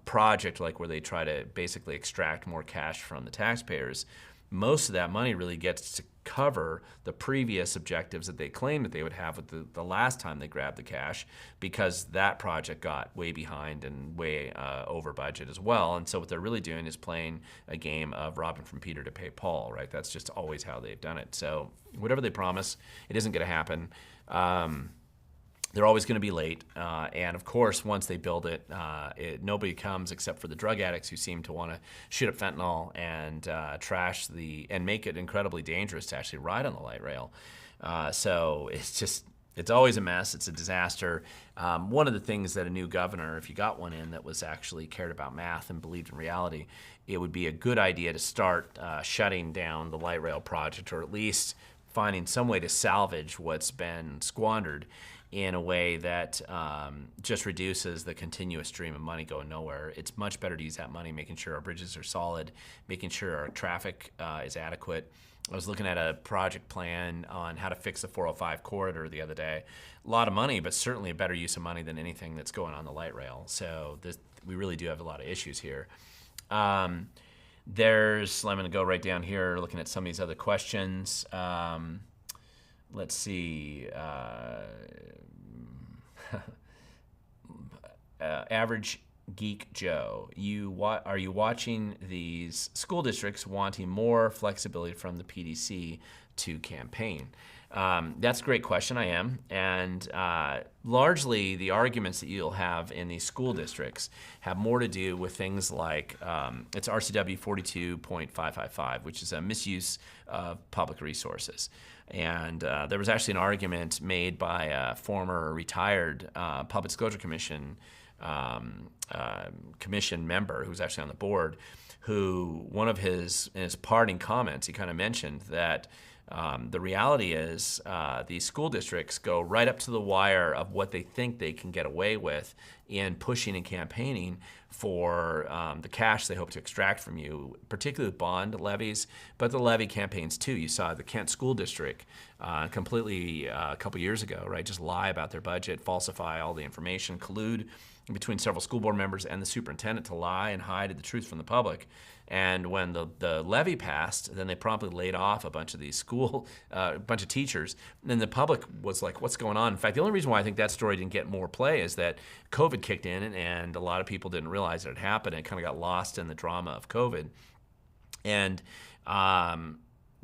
project, like where they try to basically extract more cash from the taxpayers, most of that money really gets to cover the previous objectives that they claimed that they would have with the last time they grabbed the cash, because that project got way behind and way over budget as well. And so what they're really doing is playing a game of robbing from Peter to pay Paul, right? That's just always how they've done it. So whatever they promise, it isn't going to happen. They're always going to be late, and of course, once they build it, nobody comes except for the drug addicts who seem to want to shoot up fentanyl and and make it incredibly dangerous to actually ride on the light rail. So it's always a mess. It's a disaster. One of the things that a new governor, if you got one in that was actually cared about math and believed in reality, it would be a good idea to start shutting down the light rail project, or at least finding some way to salvage what's been squandered in a way that just reduces the continuous stream of money going nowhere. It's much better to use that money making sure our bridges are solid, making sure our traffic is adequate. I was looking at a project plan on how to fix the 405 corridor the other day. A lot of money, but certainly a better use of money than anything that's going on the light rail. So we really do have a lot of issues here. I'm going to go right down here looking at some of these other questions. Let's see. Average Geek Joe, are you watching these school districts wanting more flexibility from the PDC to campaign? That's a great question. I am. And largely, the arguments that you'll have in these school districts have more to do with things like it's RCW 42.555, which is a misuse of public resources. And there was actually an argument made by a former retired Public Disclosure Commission commission member who's actually on the board, who one of in his parting comments, he kind of mentioned that the reality is these school districts go right up to the wire of what they think they can get away with in pushing and campaigning for the cash they hope to extract from you, particularly with bond levies, but the levy campaigns too. You saw the Kent School District completely a couple years ago, right? Just lie about their budget, falsify all the information, collude between several school board members and the superintendent to lie and hide the truth from the public. And when the levy passed, then they promptly laid off a bunch of these a bunch of teachers. And then the public was like, what's going on? In fact, the only reason why I think that story didn't get more play is that COVID kicked in and a lot of people didn't realize that it happened and kind of got lost in the drama of COVID. And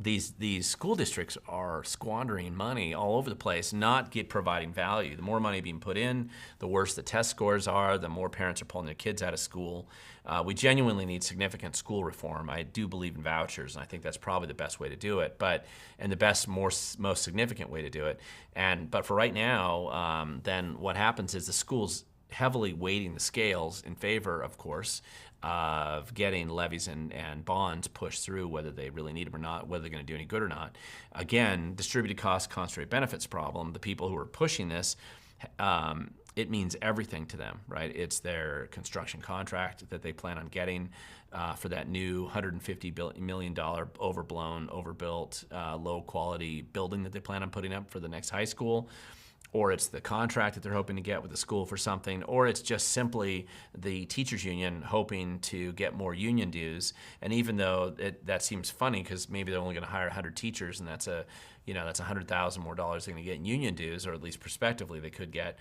these school districts are squandering money all over the place, not providing value. The more money being put in, the worse the test scores are, the more parents are pulling their kids out of school. We genuinely need significant school reform. I do believe in vouchers, and I think that's probably the best way to do it, and the best, most significant way to do it. But for right now, then what happens is the schools heavily weighting the scales in favor, of course, of getting levies and bonds pushed through, whether they really need them or not, whether they're going to do any good or not. Again, distributed cost, concentrated benefits problem. The people who are pushing this, it means everything to them, right? It's their construction contract that they plan on getting for that new $150 million overblown, overbuilt, low-quality building that they plan on putting up for the next high school. Or it's the contract that they're hoping to get with the school for something, or it's just simply the teachers union hoping to get more union dues. And even though that seems funny because maybe they're only going to hire 100 teachers, and that's $100,000 more dollars they're going to get in union dues, or at least prospectively they could get.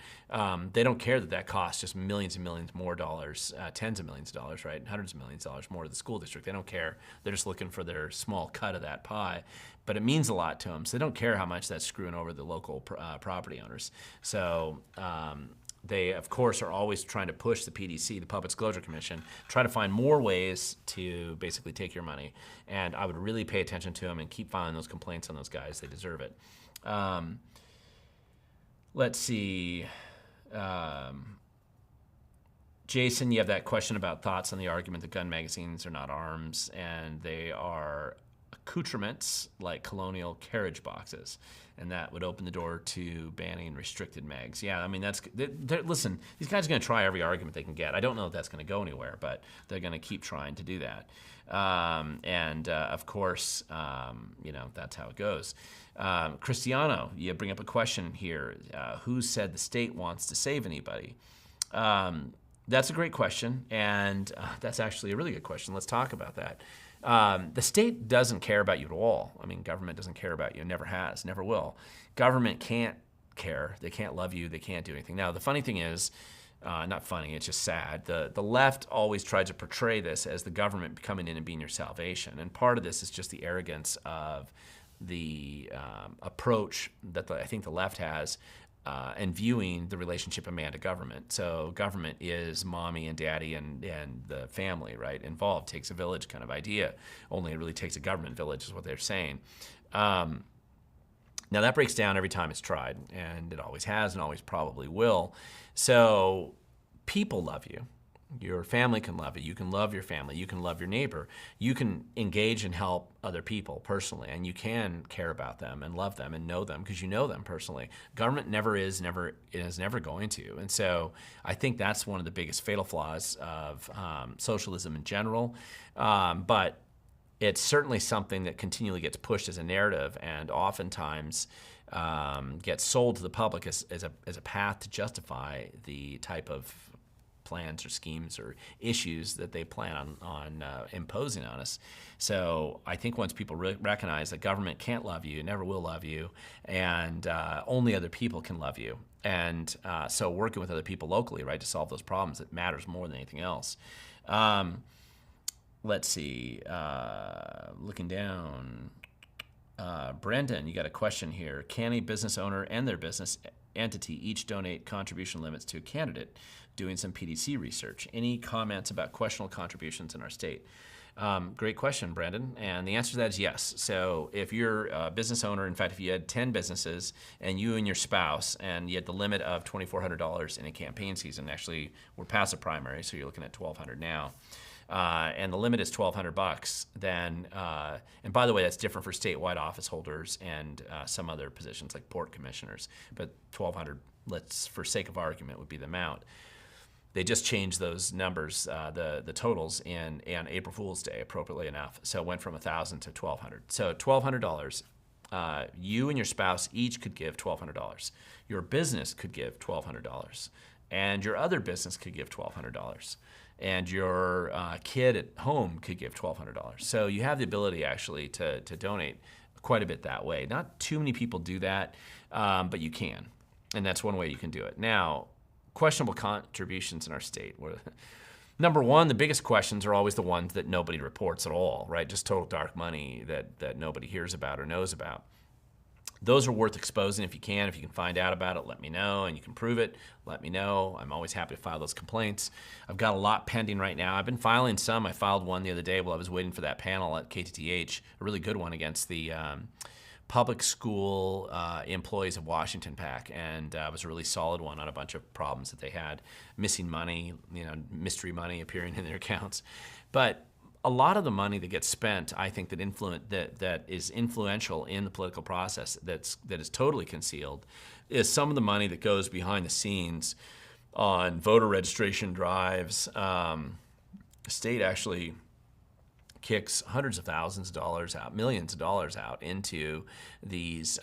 They don't care that costs just millions and millions more dollars, tens of millions of dollars, right? Hundreds of millions of dollars more to the school district. They don't care. They're just looking for their small cut of that pie. But it means a lot to them, so they don't care how much that's screwing over the local property owners. So they, of course, are always trying to push the PDC, the Public Disclosure Commission, try to find more ways to basically take your money. And I would really pay attention to them and keep filing those complaints on those guys. They deserve it. Let's see. Jason, you have that question about thoughts on the argument that gun magazines are not arms and they are accoutrements like colonial carriage boxes, and that would open the door to banning restricted mags. Yeah, I mean, listen, these guys are going to try every argument they can get. I don't know if that's going to go anywhere, but they're going to keep trying to do that. Of course, that's how it goes. Cristiano, you bring up a question here. Who said the state wants to save anybody? That's a great question, and that's actually a really good question. Let's talk about that. The state doesn't care about you at all. I mean, government doesn't care about you. Never has, never will. Government can't care. They can't love you. They can't do anything. Now, the funny thing is, not funny, it's just sad. The left always tries to portray this as the government coming in and being your salvation. And part of this is just the arrogance of the approach that I think the left has and viewing the relationship of man to government. So government is mommy and daddy and the family, right, involved. Takes a village kind of idea. Only it really takes a government village is what they're saying. Now that breaks down every time it's tried, and it always has and always probably will. So people love you. Your family can love you. You can love your family. You can love your neighbor. You can engage and help other people personally, and you can care about them and love them and know them because you know them personally. Government never is never going to. And so I think that's one of the biggest fatal flaws of socialism in general. But it's certainly something that continually gets pushed as a narrative and oftentimes gets sold to the public as a path to justify the type of plans or schemes or issues that they plan on imposing on us. So I think once people recognize that government can't love you, never will love you, and only other people can love you. And so working with other people locally, right, to solve those problems, it matters more than anything else. Let's see, looking down. Brendan, you got a question here. Can a business owner and their business entity each donate contribution limits to a candidate? Doing some PDC research. Any comments about questionable contributions in our state? Great question, Brandon. And the answer to that is yes. So if you're a business owner, in fact, if you had 10 businesses and you and your spouse, and you had the limit of $2,400 in a campaign season, actually we're past the primary, so you're looking at $1,200 now. And the limit is $1,200, then, and by the way, that's different for statewide office holders and some other positions like port commissioners, but $1,200, let's, for sake of argument, would be the amount. They just changed those numbers, the totals, on April Fool's Day, appropriately enough. So it went from $1,000 to $1,200. So $1,200, you and your spouse each could give $1,200. Your business could give $1,200, and your other business could give $1,200. And your kid at home could give $1,200. So you have the ability actually to donate quite a bit that way. Not too many people do that, but you can. And that's one way you can do it. Now, questionable contributions in our state. Number one, the biggest questions are always the ones that nobody reports at all, right? Just total dark money that nobody hears about or knows about. Those are worth exposing if you can. If you can find out about it, let me know, and you can prove it, let me know. I'm always happy to file those complaints. I've got a lot pending right now. I've been filing some. I filed one the other day while I was waiting for that panel at KTTH, a really good one against the public school employees of Washington PAC, and it was a really solid one on a bunch of problems that they had. Missing money, mystery money appearing in their accounts. But a lot of the money that gets spent, I think, that is influential in the political process, that is totally concealed, is some of the money that goes behind the scenes on voter registration drives. The state actually kicks hundreds of thousands of dollars out, millions of dollars out into these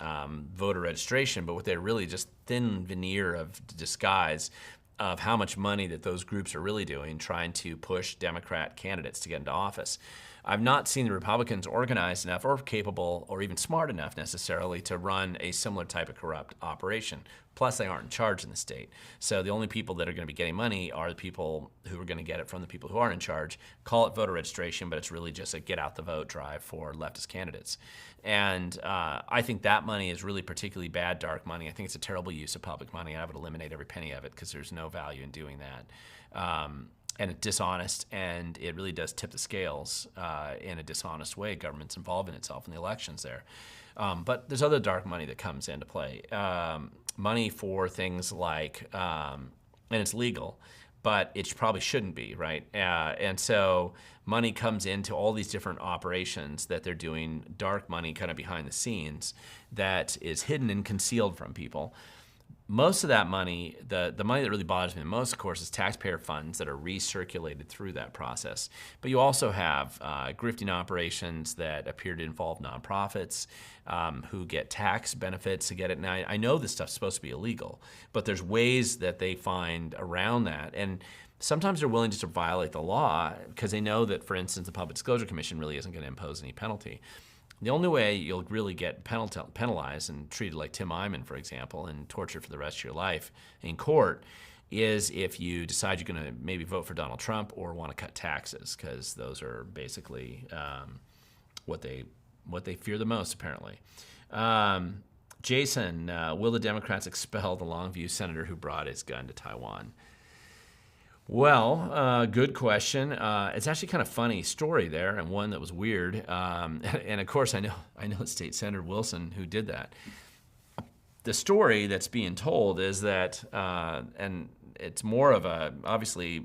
voter registration, but what they're really just thin veneer of disguise of how much money that those groups are really doing trying to push Democrat candidates to get into office. I've not seen the Republicans organized enough or capable or even smart enough necessarily to run a similar type of corrupt operation. Plus, they aren't in charge in the state. So the only people that are going to be getting money are the people who are going to get it from the people who are in charge. Call it voter registration, but it's really just a get out the vote drive for leftist candidates. And I think that money is really particularly bad, dark money. I think it's a terrible use of public money, and I would eliminate every penny of it because there's no value in doing that. And it's dishonest, and it really does tip the scales in a dishonest way. Government's involving itself in the elections there. But there's other dark money that comes into play. Money for things like, and it's legal, but it probably shouldn't be, right? And so money comes into all these different operations that they're doing, dark money kind of behind the scenes that is hidden and concealed from people. Most of that money, the money that really bothers me the most, of course, is taxpayer funds that are recirculated through that process. But you also have grifting operations that appear to involve nonprofits who get tax benefits to get it. Now, I know this stuff's supposed to be illegal, but there's ways that they find around that. And sometimes they're willing just to violate the law because they know that, for instance, the Public Disclosure Commission really isn't going to impose any penalty. The only way you'll really get penalized and treated like Tim Eyman, for example, and tortured for the rest of your life in court is if you decide you're going to maybe vote for Donald Trump or want to cut taxes, because those are basically what they fear the most, apparently. Jason, will the Democrats expel the Longview senator who brought his gun to Taiwan? Well, good question. It's actually kind of funny story there, and one that was weird. And of course, I know State Senator Wilson who did that. The story that's being told is that, and it's more of a, obviously,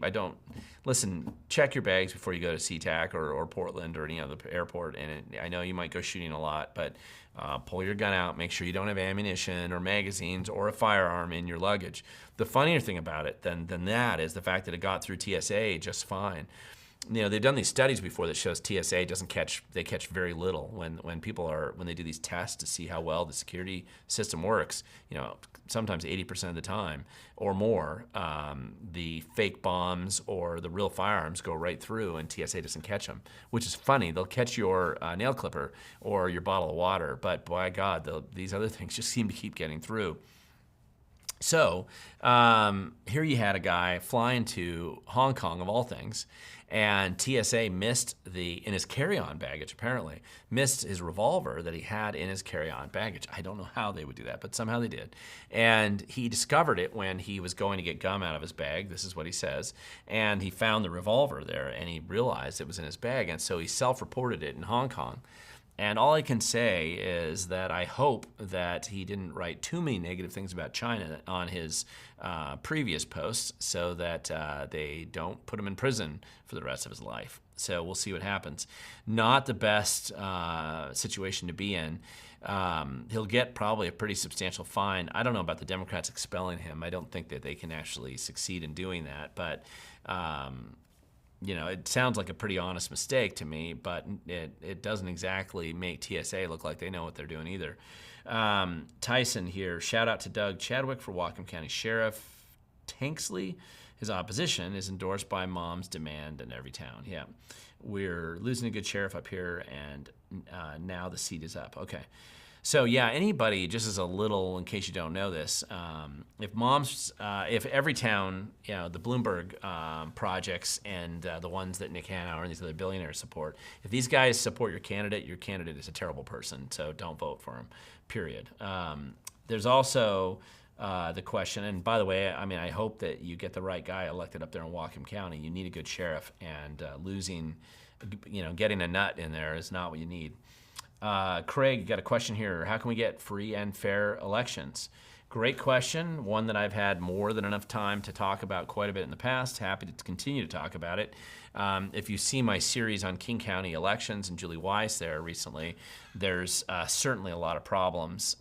check your bags before you go to SeaTac or Portland or any other airport. And I know you might go shooting a lot, but pull your gun out, make sure you don't have ammunition or magazines or a firearm in your luggage. The funnier thing about it than that is the fact that it got through TSA just fine. They've done these studies before that shows TSA they catch very little when they do these tests to see how well the security system works. Sometimes 80% of the time or more, the fake bombs or the real firearms go right through and TSA doesn't catch them, which is funny. They'll catch your nail clipper or your bottle of water, but by God, these other things just seem to keep getting through. So here you had a guy flying to Hong Kong, of all things, And TSA missed in his carry-on baggage, apparently, missed his revolver that he had in his carry-on baggage. I don't know how they would do that, but somehow they did. And he discovered it when he was going to get gum out of his bag. This is what he says. And he found the revolver there, and he realized it was in his bag, and so he self-reported it in Hong Kong. And all I can say is that I hope that he didn't write too many negative things about China on his previous posts so that they don't put him in prison for the rest of his life. So we'll see what happens. Not the best situation to be in. He'll get probably a pretty substantial fine. I don't know about the Democrats expelling him. I don't think that they can actually succeed in doing that. But it sounds like a pretty honest mistake to me, but it doesn't exactly make TSA look like they know what they're doing either. Tyson here, shout out to Doug Chadwick for Whatcom County Sheriff Tanksley. His opposition is endorsed by Mom's Demand in every town. Yeah, we're losing a good sheriff up here, and now the seat is up. Okay. So yeah, anybody, just as a little, in case you don't know this, if every town, the Bloomberg projects and the ones that Nick Hanauer and these other billionaires support, if these guys support your candidate is a terrible person, so don't vote for him, period. There's also the question, and by the way, I hope that you get the right guy elected up there in Whatcom County. You need a good sheriff, and getting a nut in there is not what you need. Craig, got a question here. How can we get free and fair elections? Great question, one that I've had more than enough time to talk about quite a bit in the past. Happy to continue to talk about it. If you see my series on King County elections and Julie Weiss there recently, there's certainly a lot of problems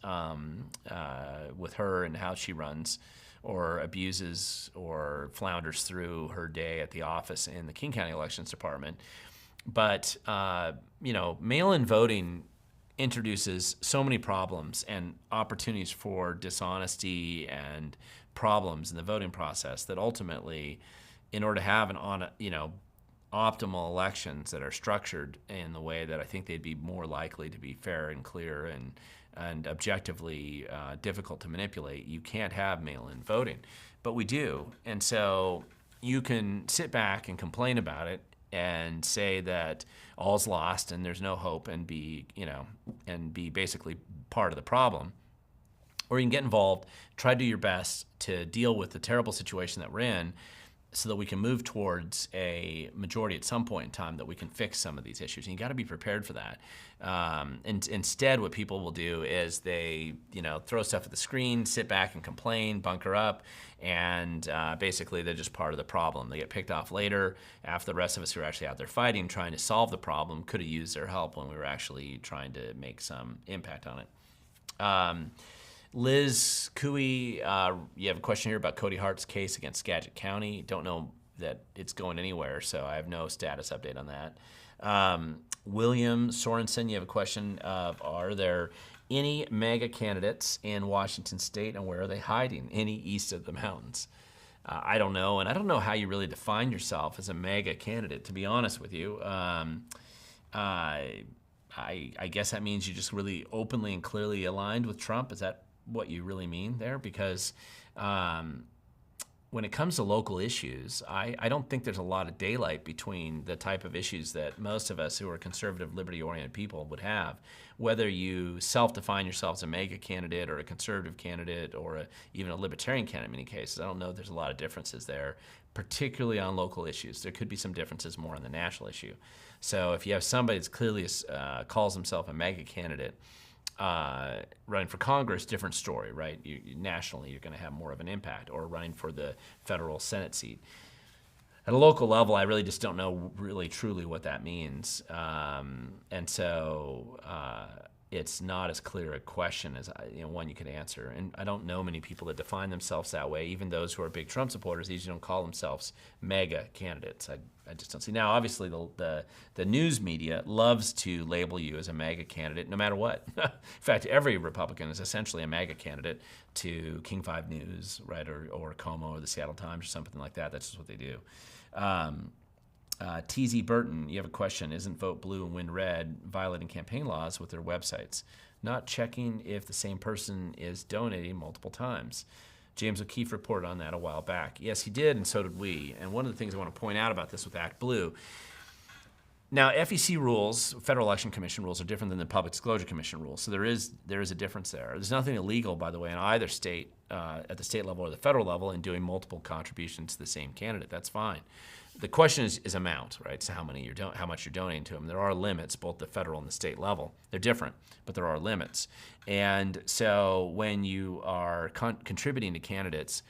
with her and how she runs or abuses or flounders through her day at the office in the King County Elections Department. But, mail-in voting introduces so many problems and opportunities for dishonesty and problems in the voting process that ultimately, in order to have optimal elections that are structured in the way that I think they'd be more likely to be fair and clear and objectively difficult to manipulate, you can't have mail-in voting. But we do. And so you can sit back and complain about it and say that all's lost and there's no hope and be basically part of the problem. Or you can get involved, try to do your best to deal with the terrible situation that we're in so that we can move towards a majority at some point in time that we can fix some of these issues. And you got to be prepared for that. And instead, what people will do is they, throw stuff at the screen, sit back and complain, bunker up, and basically they're just part of the problem. They get picked off later after the rest of us who are actually out there fighting, trying to solve the problem, could have used their help when we were actually trying to make some impact on it. Liz Cooey, you have a question here about Cody Hart's case against Skagit County. Don't know that it's going anywhere, so I have no status update on that. William Sorensen, you have a question of, are there any mega candidates in Washington State, and where are they hiding? Any east of the mountains? I don't know, and I don't know how you really define yourself as a mega candidate, to be honest with you. I guess that means you just really openly and clearly aligned with Trump. Is that what you really mean there? Because when it comes to local issues, I don't think there's a lot of daylight between the type of issues that most of us who are conservative, liberty-oriented people would have. Whether you self-define yourself as a mega candidate or a conservative candidate or even a libertarian candidate in many cases, I don't know if there's a lot of differences there, particularly on local issues. There could be some differences more on the national issue. So if you have somebody that's clearly calls himself a mega candidate, running for Congress, different story, right? Nationally, you're going to have more of an impact, or running for the federal Senate seat. At a local level, I really just don't know really truly what that means. And so it's not as clear a question as one you could answer. And I don't know many people that define themselves that way. Even those who are big Trump supporters, these don't call themselves mega candidates. I just don't see. Now, obviously, the news media loves to label you as a MAGA candidate no matter what. In fact, every Republican is essentially a MAGA candidate to King 5 News, right, or Como or the Seattle Times or something like that. That's just what they do. TZ Burton, you have a question. Isn't Vote Blue and Win Red violating campaign laws with their websites? Not checking if the same person is donating multiple times. James O'Keefe reported on that a while back. Yes, he did, and so did we. And one of the things I want to point out about this with Act Blue, now FEC rules, Federal Election Commission rules, are different than the Public Disclosure Commission rules. So there is a difference there. There's nothing illegal, by the way, in either state, at the state level or the federal level, in doing multiple contributions to the same candidate. That's fine. The question is amount, right? So how much you're donating to them. There are limits, both the federal and the state level. They're different, but there are limits. And so when you are contributing to candidates,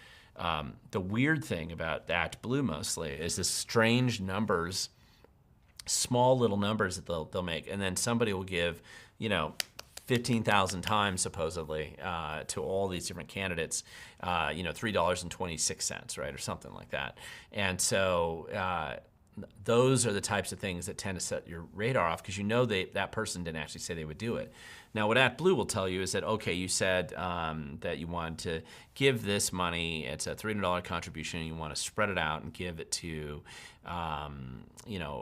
the weird thing about Act Blue mostly is the strange numbers, small little numbers that they'll make, and then somebody will give, 15,000 times supposedly to all these different candidates, $3.26, right, or something like that. And so those are the types of things that tend to set your radar off, because that person didn't actually say they would do it. Now, what Act Blue will tell you is that, okay, you said that you wanted to give this money, it's a $300 contribution, and you want to spread it out and give it to,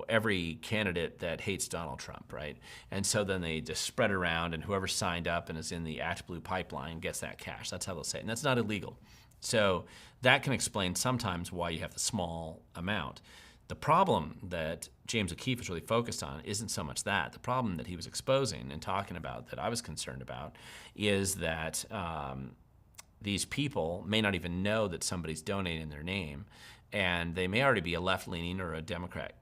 every candidate that hates Donald Trump, right? And so then they just spread it around, and whoever signed up and is in the Act Blue pipeline gets that cash. That's how they'll say it, and that's not illegal. So that can explain sometimes why you have the small amount. The problem that James O'Keefe is really focused on isn't so much that. The problem that he was exposing and talking about, that I was concerned about, is that these people may not even know that somebody's donating in their name, and they may already be a left-leaning or a Democrat,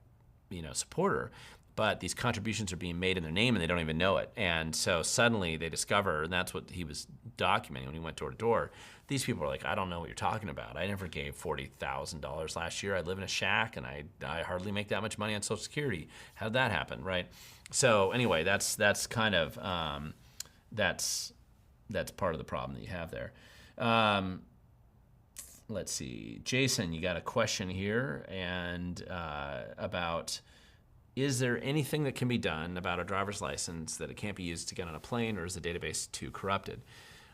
supporter, but these contributions are being made in their name and they don't even know it. And so suddenly they discover, and that's what he was documenting when he went door to door, these people are like, I don't know what you're talking about. I never gave $40,000 last year. I live in a shack and I hardly make that much money on Social Security. How'd that happen, right? So anyway, that's kind of, that's part of the problem that you have there. Let's see, Jason, you got a question here and about, is there anything that can be done about a driver's license that it can't be used to get on a plane, or is the database too corrupted?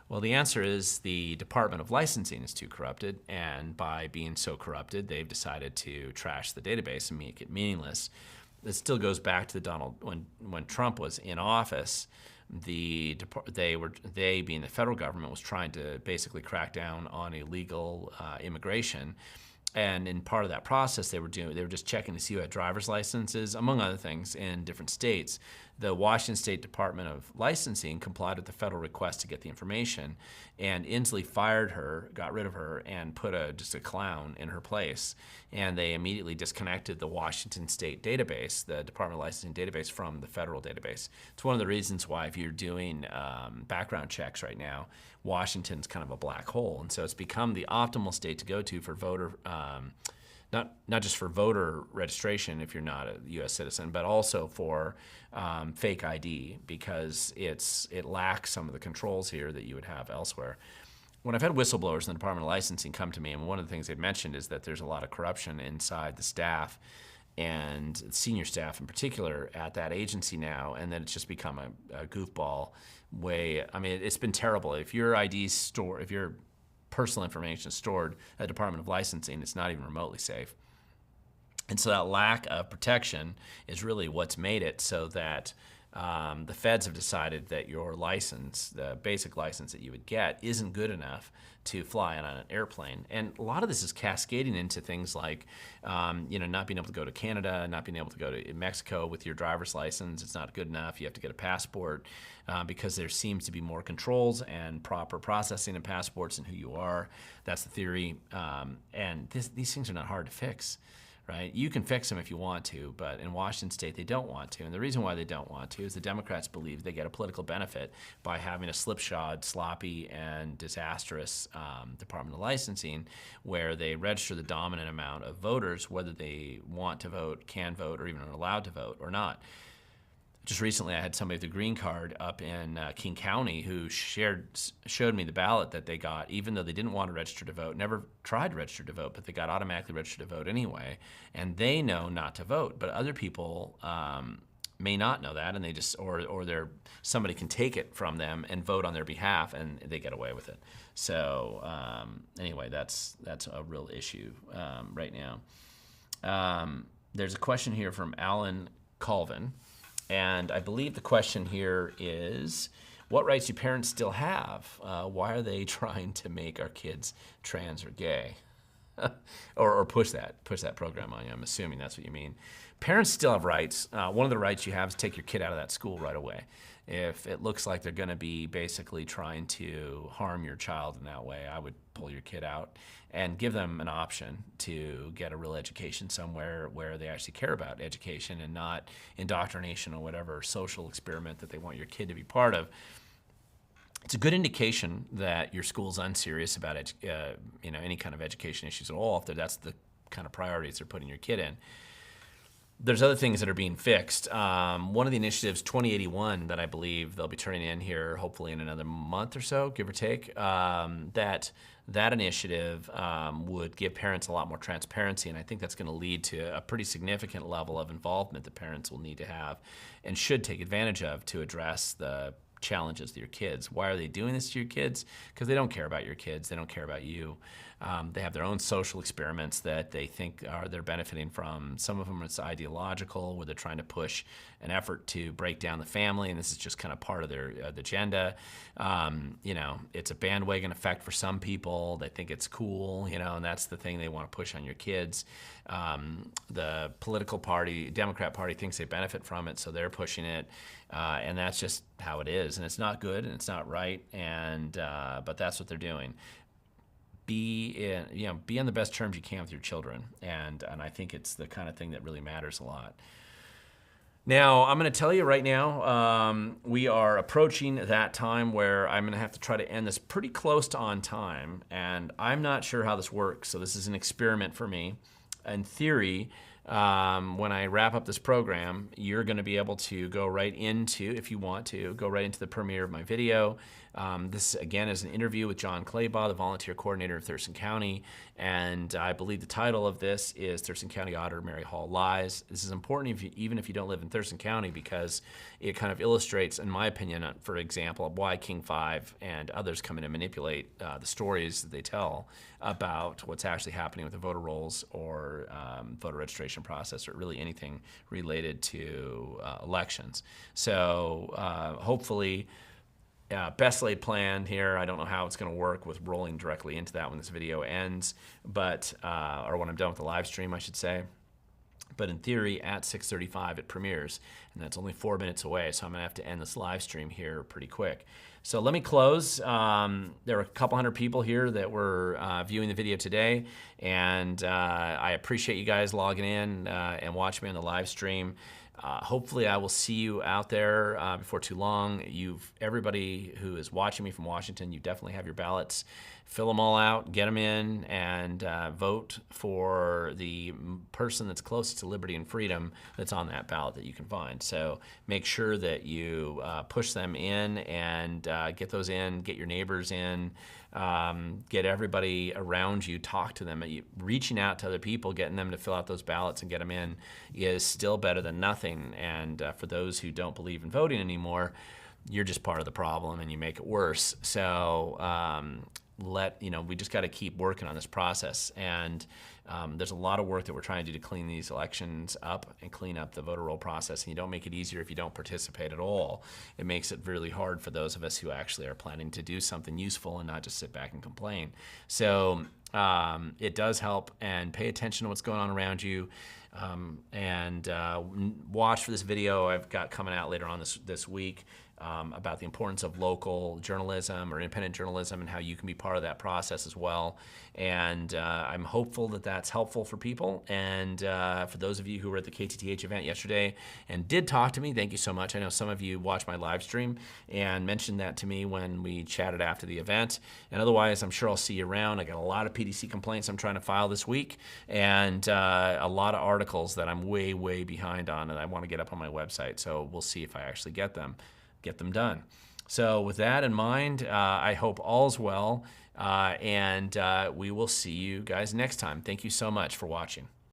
Well, the answer is the Department of Licensing is too corrupted, and by being so corrupted, they've decided to trash the database and make it meaningless. It still goes back to when Trump was in office. They being the federal government was trying to basically crack down on illegal immigration. And in part of that process, they were just checking to see who had driver's licenses, among other things, in different states. The Washington State Department of Licensing complied with the federal request to get the information, and Inslee fired her, got rid of her, and put just a clown in her place. And they immediately disconnected the Washington State database, the Department of Licensing database, from the federal database. It's one of the reasons why, if you're doing background checks right now, Washington's kind of a black hole. And so it's become the optimal state to go to for voter, not just for voter registration if you're not a U.S. citizen, but also for fake ID, because it lacks some of the controls here that you would have elsewhere. When I've had whistleblowers in the Department of Licensing come to me, and one of the things they've mentioned is that there's a lot of corruption inside the staff, and senior staff in particular at that agency now, and then it's just become a goofball way. I mean, it's been terrible. If your if your personal information is stored at the Department of Licensing, it's not even remotely safe. And so that lack of protection is really what's made it so that the feds have decided that your license, the basic license that you would get, isn't good enough to fly on an airplane. And a lot of this is cascading into things like, not being able to go to Canada, not being able to go to Mexico with your driver's license. It's not good enough. You have to get a passport because there seems to be more controls and proper processing of passports and who you are. That's the theory. And these things are not hard to fix. Right? You can fix them if you want to, but in Washington State, they don't want to. And the reason why they don't want to is the Democrats believe they get a political benefit by having a slipshod, sloppy, and disastrous Department of Licensing, where they register the dominant amount of voters, whether they want to vote, can vote, or even are allowed to vote or not. Just recently, I had somebody with a green card up in King County who showed me the ballot that they got, even though they didn't want to register to vote, never tried to register to vote, but they got automatically registered to vote anyway. And they know not to vote, but other people may not know that, and they just somebody can take it from them and vote on their behalf, and they get away with it. So anyway, that's a real issue right now. There's a question here from Alan Colvin. And I believe the question here is, what rights do parents still have? Why are they trying to make our kids trans or gay? or push that program on you. I'm assuming that's what you mean. Parents still have rights. One of the rights you have is take your kid out of that school right away. If it looks like they're going to be basically trying to harm your child in that way, I would pull your kid out and give them an option to get a real education somewhere where they actually care about education and not indoctrination or whatever social experiment that they want your kid to be part of. It's a good indication that your school's unserious about any kind of education issues at all, if that's the kind of priorities they're putting your kid in. There's other things that are being fixed. One of the initiatives, 2081, that I believe they'll be turning in here hopefully in another month or so, give or take, that initiative would give parents a lot more transparency, and I think that's going to lead to a pretty significant level of involvement that parents will need to have and should take advantage of to address the challenges to your kids. Why are they doing this to your kids? Because they don't care about your kids. They don't care about you. They have their own social experiments that they think they're benefiting from. Some of them it's ideological, where they're trying to push an effort to break down the family, and this is just kind of part of their agenda. It's a bandwagon effect for some people. They think it's cool, and that's the thing they want to push on your kids. The political party, Democrat Party, thinks they benefit from it, so they're pushing it, and that's just how it is. And it's not good, and it's not right, but that's what they're doing. Be on the best terms you can with your children, and I think it's the kind of thing that really matters a lot. Now, I'm going to tell you right now, we are approaching that time where I'm going to have to try to end this pretty close to on time, and I'm not sure how this works, so this is an experiment for me. In theory, when I wrap up this program, you're going to be able to go right into, if you want to, go right into the premiere of my video. This, again, is an interview with John Claybaugh, the volunteer coordinator of Thurston County, and I believe the title of this is Thurston County Auditor Mary Hall Lies. This is important even if you don't live in Thurston County, because it kind of illustrates, in my opinion, for example, why King 5 and others come in and manipulate the stories that they tell about what's actually happening with the voter rolls or voter registration process, or really anything related to elections. So hopefully, best laid plan here. I don't know how it's going to work with rolling directly into that when this video ends, or when I'm done with the live stream, I should say. But in theory, at 6:35 it premieres, and that's only 4 minutes away, so I'm going to have to end this live stream here pretty quick. So let me close. There were a couple hundred people here that were viewing the video today, and I appreciate you guys logging in and watching me on the live stream. Hopefully I will see you out there before too long. Everybody who is watching me from Washington, you definitely have your ballots. Fill them all out, get them in, and vote for the person that's closest to liberty and freedom that's on that ballot that you can find. So make sure that you push them in and get those in, get your neighbors in, get everybody around you, talk to them. Reaching out to other people, getting them to fill out those ballots and get them in is still better than nothing. And for those who don't believe in voting anymore, you're just part of the problem and you make it worse. So we just got to keep working on this process. And there's a lot of work that we're trying to do to clean these elections up and clean up the voter roll process. And you don't make it easier if you don't participate at all. It makes it really hard for those of us who actually are planning to do something useful and not just sit back and complain. So it does help, and pay attention to what's going on around you. And watch for this video I've got coming out later on this week about the importance of local journalism or independent journalism and how you can be part of that process as well. And I'm hopeful that that's helpful for people. And for those of you who were at the KTTH event yesterday and did talk to me, thank you so much. I know some of you watched my live stream and mentioned that to me when we chatted after the event. And otherwise, I'm sure I'll see you around. I got a lot of PDC complaints I'm trying to file this week, and a lot of articles that I'm way, way behind on and I want to get up on my website. So we'll see if I actually get them done. So with that in mind, I hope all's well, and we will see you guys next time. Thank you so much for watching.